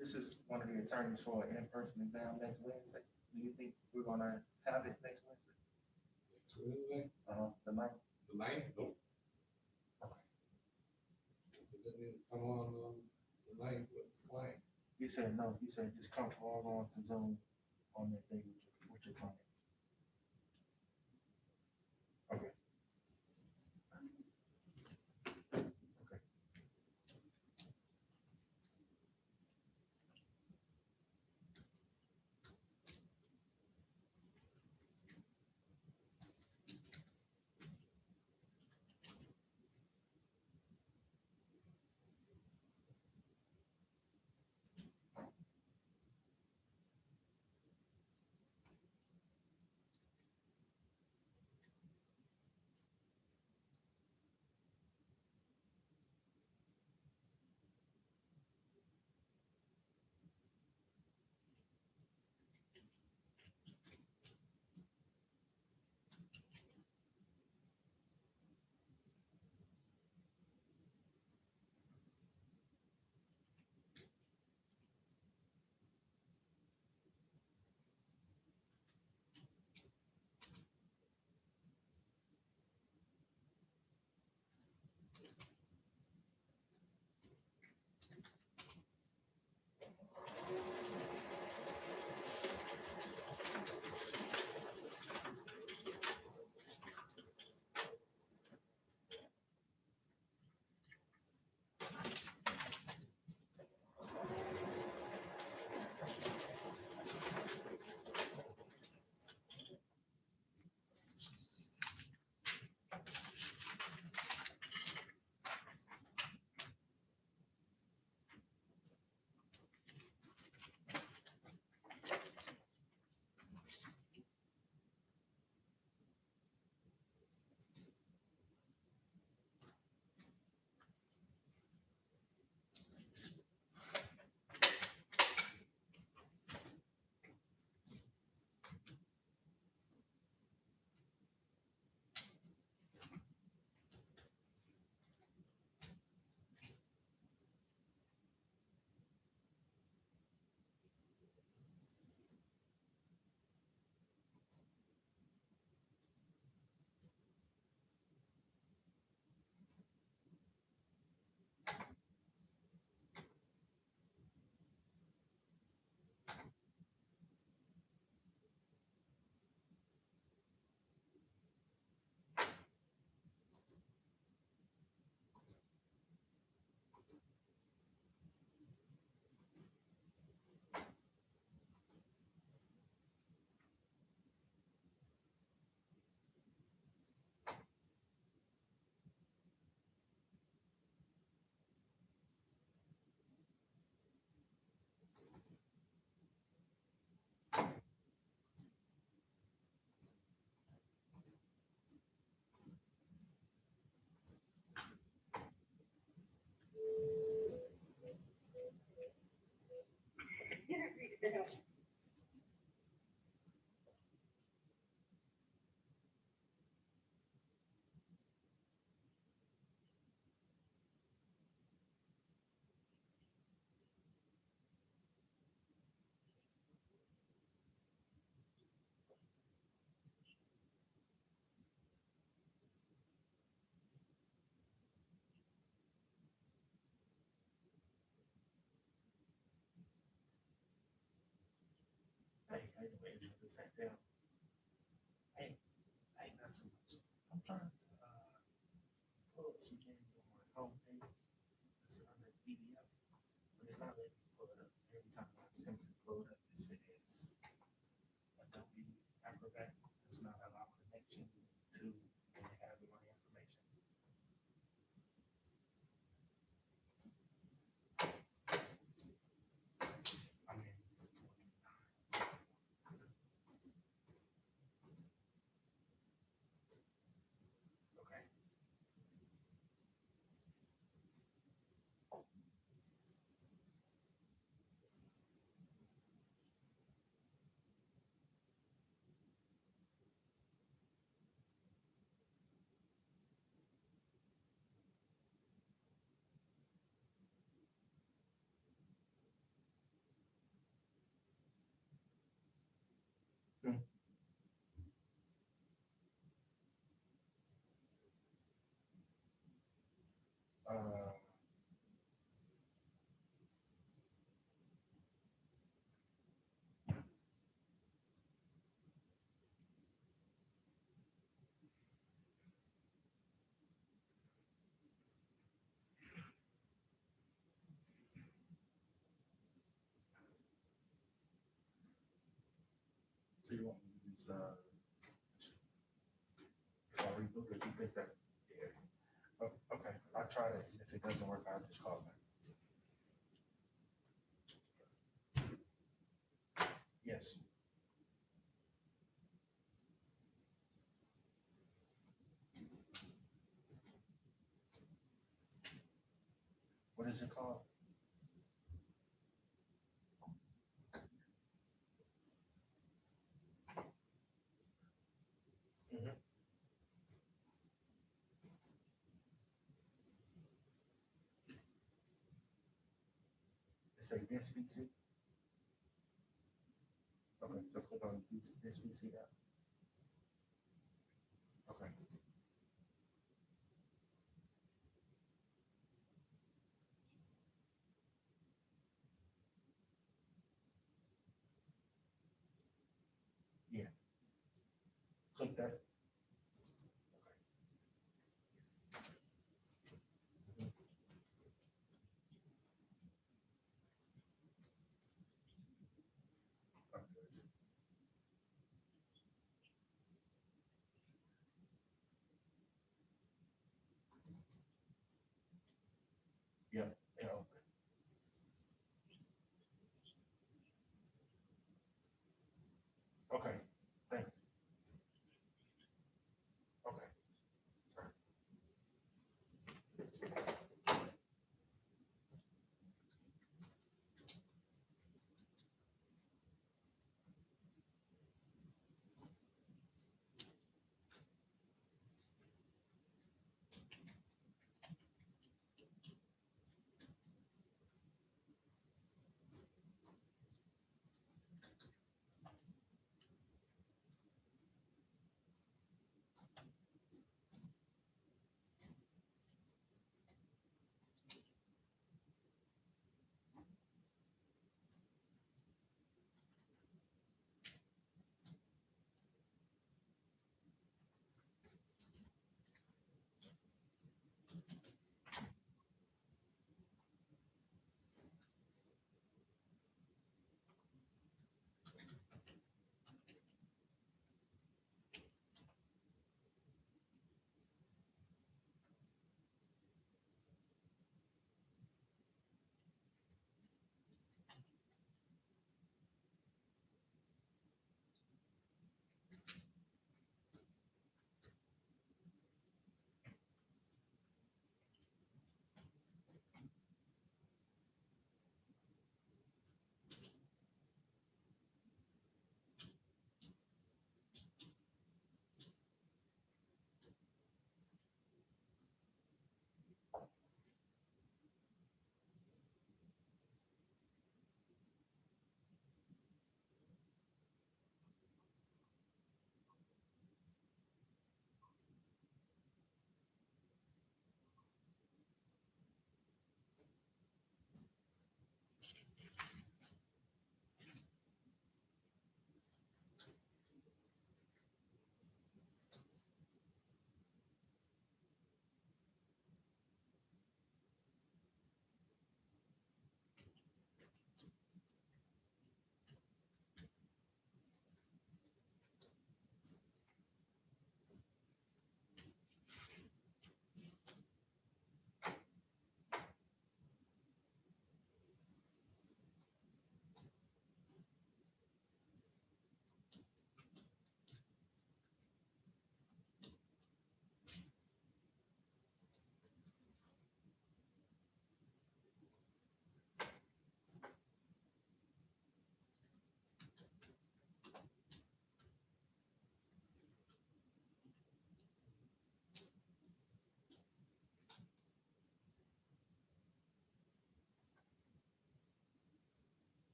This is one of the attorneys for an in-person exam next Wednesday. Do you think we're gonna have it next Wednesday? Next Wednesday? The ninth. The 9th? Nope. It doesn't even come on the 9th with the client. You said no, you said just come all on to Zoom on that day with your client. Okay. So you want me to use, sorry, book, if you think that, yeah. Oh, okay, I'll try that. If it doesn't work, I'll just call back. Yes. What is it called? Mhm. It's a SPC. Okay, so click on this SPC app. Okay. Yeah. Click that. Mhm. Okay.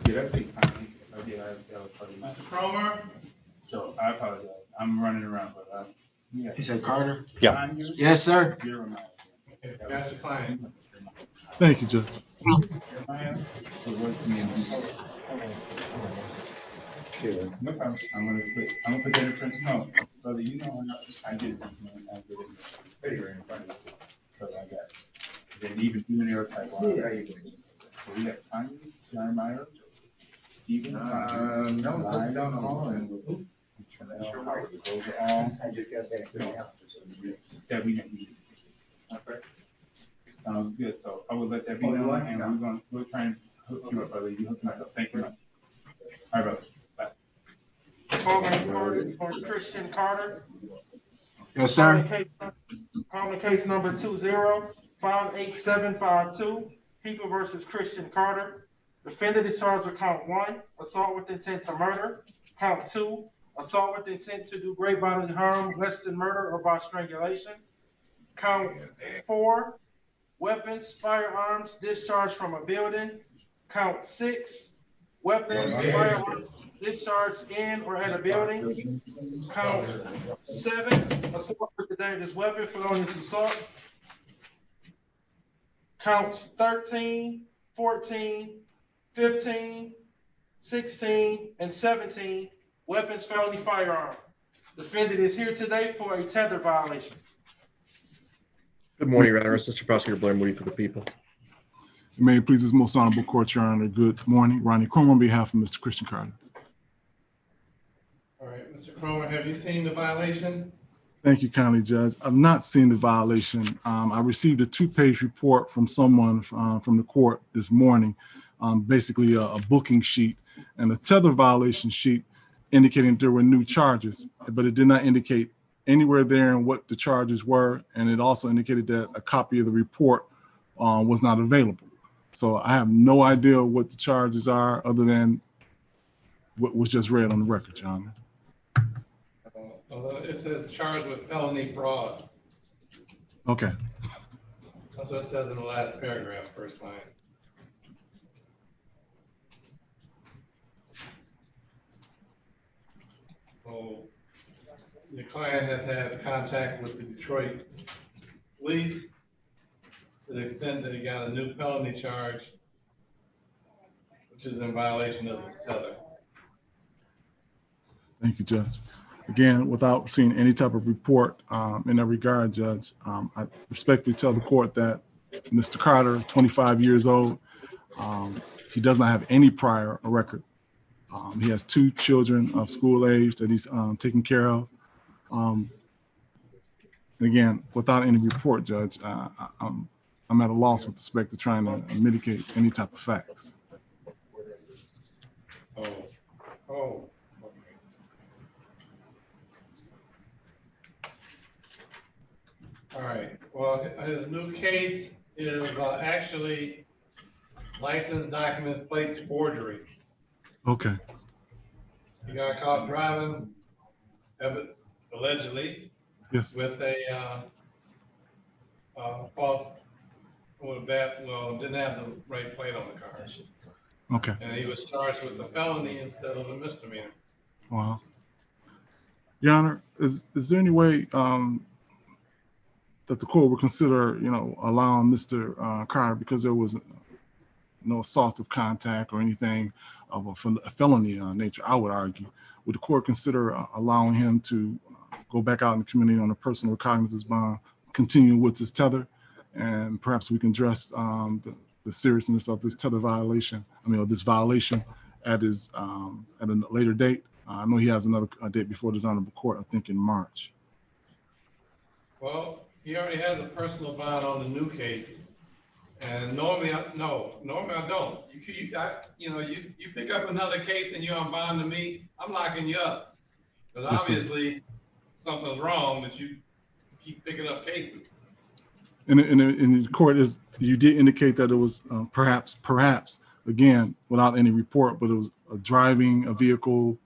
Yeah, that's it. That was probably my. Mr. Cromer? So I apologize. I'm running around, but yeah. He said Carter? Yeah. Yes, sir. You're my. Okay, got your client. Thank you, Judge. No problem. I'm gonna put that in front. No, brother, you know I get it. I get it. Paper in front of you. So I got it. Then even New York type. So we have Tanya, Jeremiah, Stephen. No, down the hall and. Those are all. That we need. Okay. Sounds good. So I will let that be known, and we'll try and hook you up, brother. You hook myself. Thank you much. All right, brother. Bye. Calling for Christian Carter. Yes, sir. Calling case number 2058752, People versus Christian Carter. Defendant is charged with count 1, assault with intent to murder. Count 2, assault with intent to do great bodily harm, less than murder or by strangulation. Count 4, weapons, firearms discharged from a building. Count 6, weapons, firearms discharged in or at a building. Count 7, assault with a dangerous weapon, felonious assault. Counts 13, 14, 15, 16, and 17, weapons, felony, firearm. Defendant is here today for a tether violation. Good morning, Your Honor. Assistant Prosecutor Blair Moody for the people. May it please this most honorable court, Your Honor. Good morning. Ronnie Cromer on behalf of Mr. Christian Carter. All right, Mr. Cromer, have you seen the violation? Thank you kindly, Judge. I've not seen the violation. I received a 2-page report from someone from the court this morning, basically a booking sheet and a tether violation sheet indicating there were new charges, but it did not indicate anywhere there in what the charges were, and it also indicated that a copy of the report was not available. So I have no idea what the charges are other than what was just read on the record, Your Honor. It says charged with felony fraud. Okay. That's what it says in the last paragraph, first line. So the client has had contact with the Detroit police to the extent that he got a new felony charge, which is in violation of his tether. Thank you, Judge. Again, without seeing any type of report in that regard, Judge, I respectfully tell the court that Mr. Carter is 25 years old. He does not have any prior record. He has 2 children of school age that he's taking care of. And again, without any report, Judge, I'm at a loss with respect to trying to mitigate any type of facts. Oh. All right, well, his new case is actually license document plate forgery. Okay. He got caught driving, allegedly, yes, with a false, didn't have the right plate on the car. Okay. And he was charged with a felony instead of a misdemeanor. Wow. Your Honor, is there any way that the court would consider, allowing Mr. Carter, because there was no assault of contact or anything of a felony nature, I would argue, would the court consider allowing him to go back out in the community on a personal recognizance bond, continue with his tether, and perhaps we can address the seriousness of this tether violation, this violation at a later date. I know he has another date before this honorable court, I think in March. Well, he already has a personal bond on the new case. And normally I don't. You pick up another case and you're on bond to me, I'm locking you up. Because obviously something's wrong that you keep picking up cases. And the court you did indicate that it was perhaps, again, without any report, but it was driving a vehicle.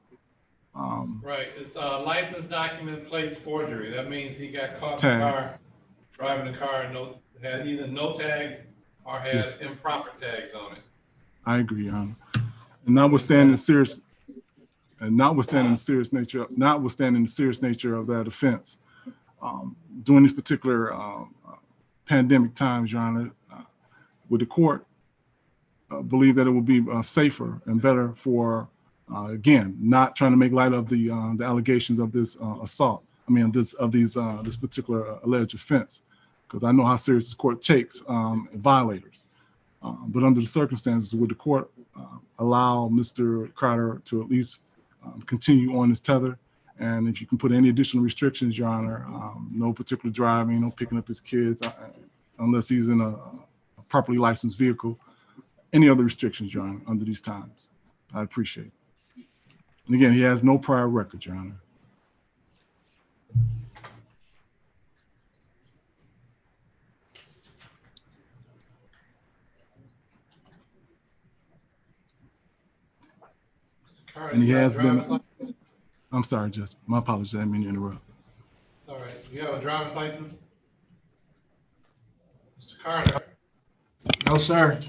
Right, it's a license document plate forgery. That means he got caught in the car, driving the car and had either no tags or has Yes. improper tags on it. I agree, Your Honor. And notwithstanding the serious nature of that offense, during these particular pandemic times, Your Honor, would the court believe that it would be safer and better for, again, not trying to make light of the allegations of this assault? I mean, this particular alleged offense, because I know how serious this court takes violators. But under the circumstances, would the court allow Mr. Carter to at least continue on his tether? And if you can put any additional restrictions, Your Honor, no particular driving, no picking up his kids, unless he's in a properly licensed vehicle, any other restrictions, Your Honor, under these times, I appreciate it. And again, he has no prior record, Your Honor. And he has been, I'm sorry, Judge, my apologies, I didn't mean to interrupt. All right, you have a driver's license? Mr. Carter, No, sir.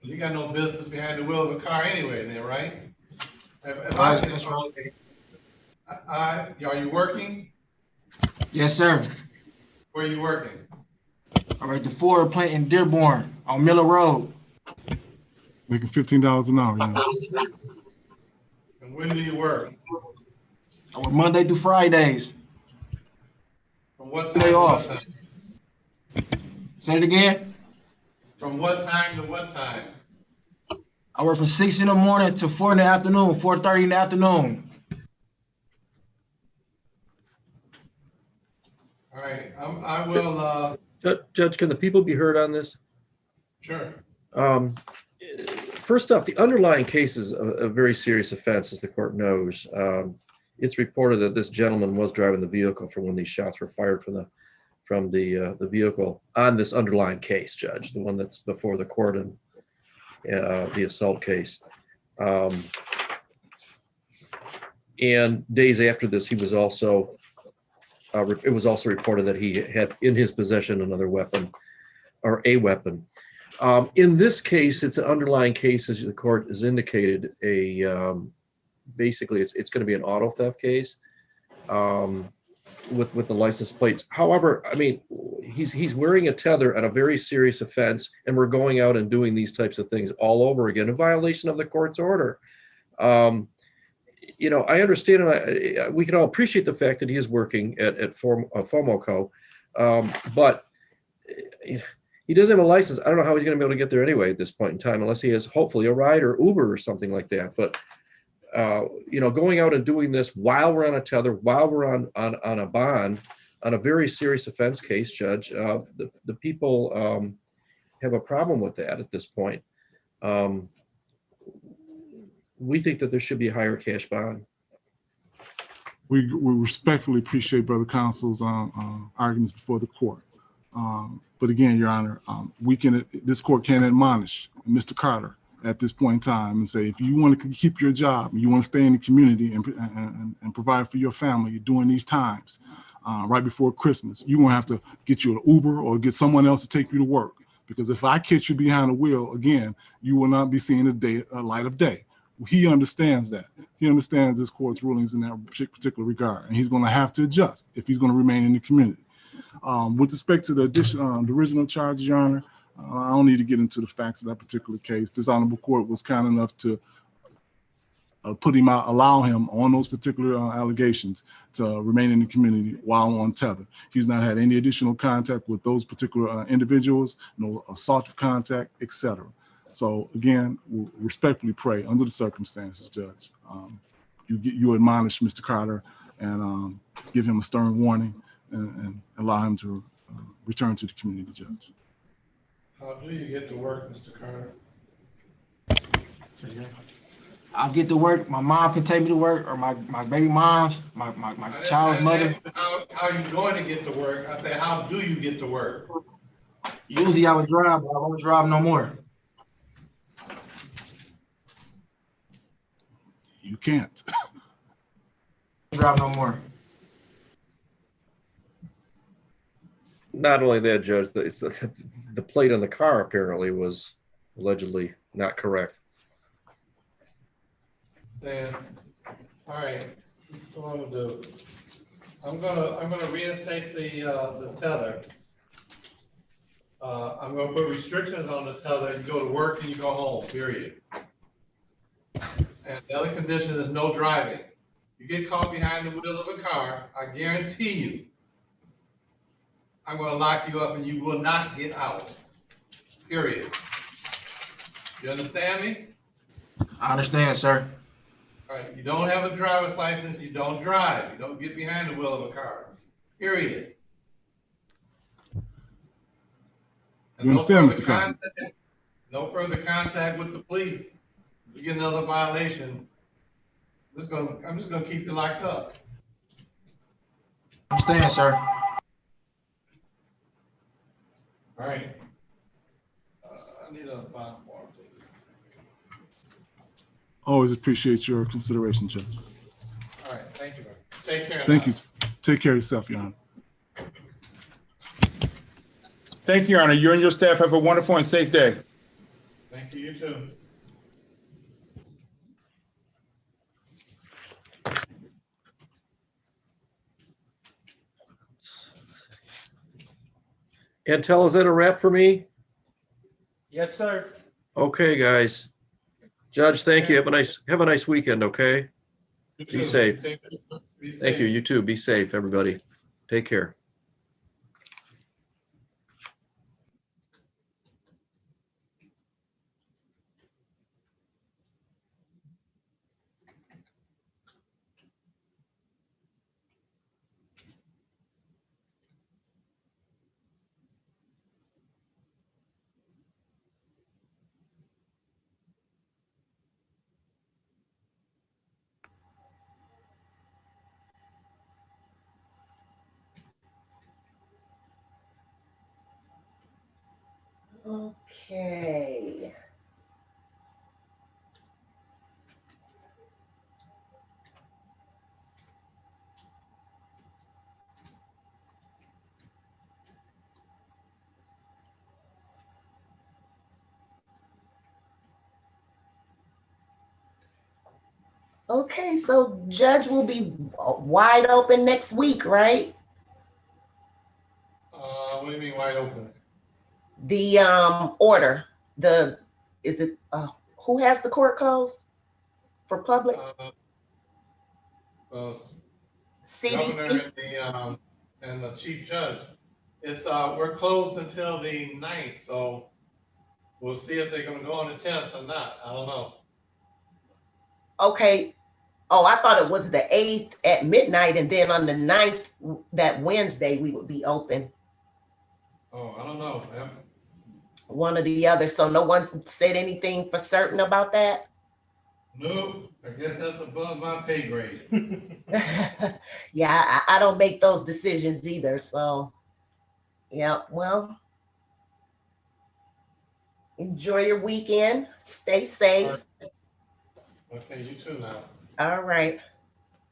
you got no business behind the wheel of a car anyway then, right? That's right. Are you working? Yes, sir. Where are you working? All right, the Ford plant in Dearborn on Miller Road. Making $15 an hour, Your Honor. And when do you work? I work Monday through Fridays. From what time Day to off. what time? Say it again. From what time to what time? I work from 6 in the morning to 4 in the afternoon, 4:30 in the afternoon. All right, I will, Judge, can the people be heard on this? sure. First off, the underlying case is a very serious offense, as the court knows. It's reported that this gentleman was driving the vehicle from when these shots were fired from the vehicle on this underlying case, Judge, the one that's before the court in the assault case. And days after this, he was also it was also reported that he had in his possession another weapon, or a weapon. In this case, it's an underlying case, as the court has indicated. Basically, it's going to be an auto theft case with the license plates. However, I mean, he's wearing a tether at a very serious offense, and we're going out and doing these types of things all over again in violation of the court's order. You know, I understand, and we can all appreciate the fact that he is working at FOMOCO, but he doesn't have a license. I don't know how he's going to be able to get there anyway at this point in time, unless he has hopefully a ride or Uber or something like that. But you know, going out and doing this while we're on a tether, while we're on a bond, on a very serious offense case, Judge, the people have a problem with that at this point. We think that there should be a higher cash bond. We respectfully appreciate Brother Counsel's arguments before the court. But again, Your Honor, this court can admonish Mr. Carter at this point in time and say, if you want to keep your job, you want to stay in the community and provide for your family during these times, right before Christmas, you're going to have to get you an Uber or get someone else to take you to work. Because if I catch you behind the wheel, again, you will not be seeing a light of day. He understands that. He understands this court's rulings in that particular regard, and he's going to have to adjust if he's going to remain in the community. With respect to the original charges, Your Honor, I don't need to get into the facts of that particular case. This honorable court was kind enough to allow him on those particular allegations to remain in the community while on tether. He's not had any additional contact with those particular individuals, no assault contact, etc. So again, we respectfully pray under the circumstances, Judge, you admonish Mr. Carter and give him a stern warning and allow him to return to the community, Judge. How do you get to work, Mr. Carter? I'll get to work. My mom can take me to work, or my baby mom's, my child's mother. How are you going to get to work? I say, how do you get to work? Usually I would drive, but I won't drive no more. You can't. Drive no more. Not only that, Judge, the plate on the car apparently was allegedly not correct. Then, all right, what I'm gonna do, I'm gonna reinstate the tether. I'm gonna put restrictions on the tether. You go to work and you go home, period. And the other condition is no driving. You get caught behind the wheel of a car, I guarantee you, I'm gonna lock you up and you will not get out, period. You understand me? I understand, sir. All right, you don't have a driver's license, you don't drive, you don't get behind the wheel of a car, period. And You no understand, further Mr. Carter? contact- No further contact with the police. If you get another violation, I'm just gonna keep you locked up. I understand, sir. All right. I need a bond form, please. Always appreciate your consideration, Judge. All right, thank you. Take care. Thank now. you. Take care of yourself, Your Honor. Thank you, Your Honor. You and your staff have a wonderful and safe day. Thank you, you too. Antel, is that a wrap for me? Yes, sir. Okay, guys. Judge, thank you. Have a nice weekend, okay? You Be too. safe. Be safe. Thank you. You too. Be safe, everybody. Take care. Okay. Okay, so Judge will be wide open next week, right? What do you mean wide open? The order, who has the court closed for public? CDC? Governor and the chief judge. It's we're closed until the 9th, so we'll see if they're gonna go on the 10th or not. I don't know. Okay. Oh, I thought it was the 8th at midnight, and then on the 9th, that Wednesday, we would be open. Oh, I don't know. Yeah. One or the other. So no one's said anything for certain about that? No, I guess that's above my pay grade. Yeah, I don't make those decisions either. So, yeah, well, enjoy your weekend. Stay safe. Okay, you too now. All right.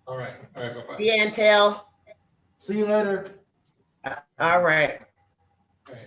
All right, bye-bye. Yeah, Antel. See you later. All right. Okay.